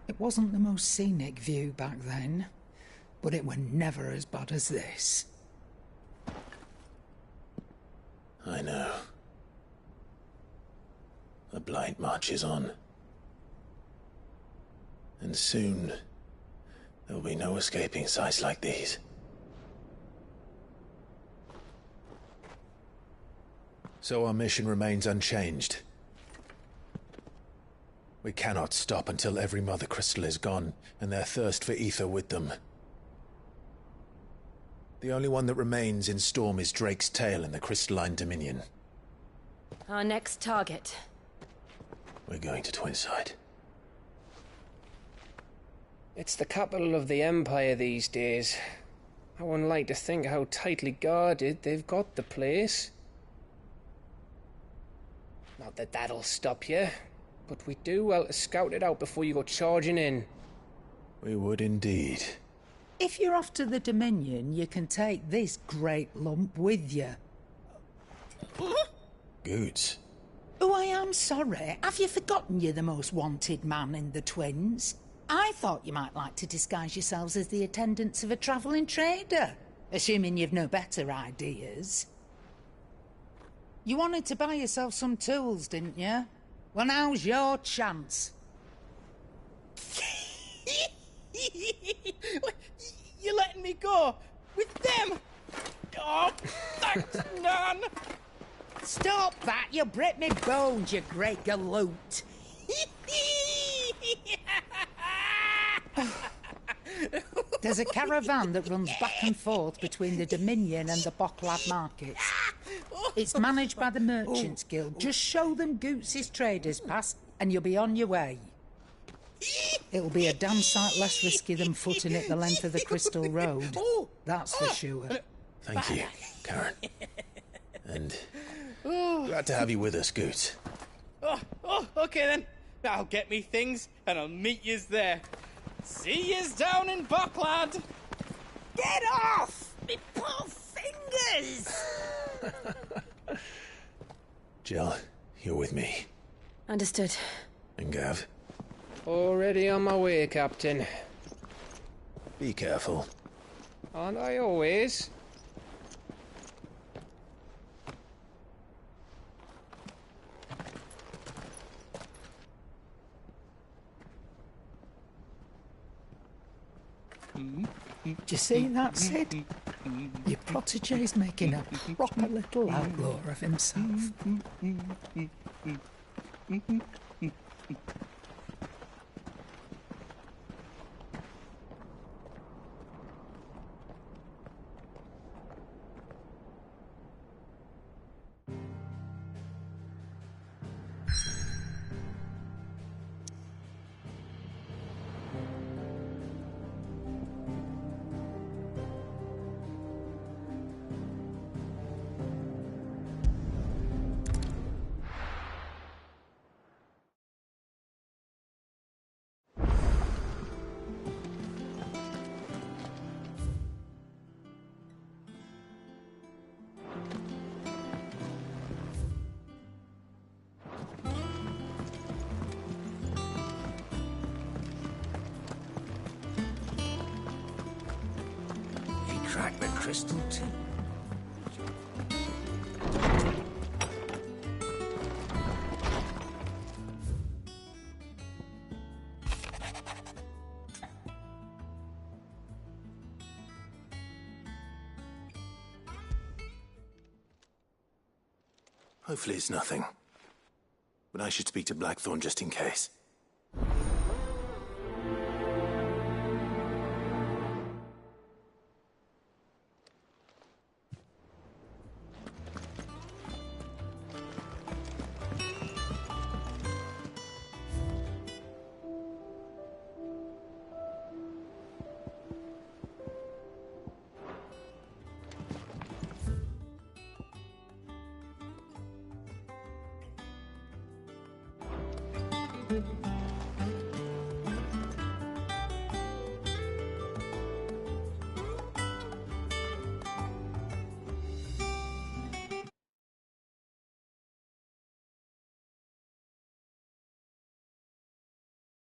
S17: It wasn't the most scenic view back then, but it were never as bad as this.
S3: I know. The blight marches on. And soon, there will be no escaping sights like these. So our mission remains unchanged. We cannot stop until every Mother Crystal is gone, and their thirst for ether with them. The only one that remains in Storm is Drake's tail in the Crystalline Dominion.
S5: Our next target.
S3: We're going to Twinside.
S4: It's the capital of the Empire these days. I wouldn't like to think how tightly guarded they've got the place. Not that that'll stop you. But we do well to scout it out before you go charging in.
S3: We would indeed.
S17: If you're off to the Dominion, you can take this great lump with you.
S3: Goods.
S17: Oh, I am sorry. Have you forgotten you're the most wanted man in the Twins? I thought you might like to disguise yourselves as the attendants of a travelling trader, assuming you've no better ideas. You wanted to buy yourself some tools, didn't you? Well, now's your chance.
S19: You're letting me go with them? Oh, thanks, Nan.
S17: Stop that! You'll break me bones, you great galoot. There's a caravan that runs back and forth between the Dominion and the Bocklad markets. It's managed by the Merchants Guild. Just show them Goots' traders pass and you'll be on your way. It'll be a damn sight less risky than footing it the length of the Crystal Road. That's for sure.
S3: Thank you, Karen. And glad to have you with us, Goots.
S19: Okay then. I'll get me things and I'll meet yous there. See yous down in Bocklad.
S14: Get off! Me poor fingers!
S3: Jill, you're with me.
S5: Understood.
S3: And Gav?
S4: Already on my way, Captain.
S3: Be careful.
S4: Aren't I always?
S17: Do you see that, Sid? Your protege's making a proper little outlaw of himself.
S14: crystal tip.
S3: Hopefully it's nothing. But I should speak to Blackthorn just in case.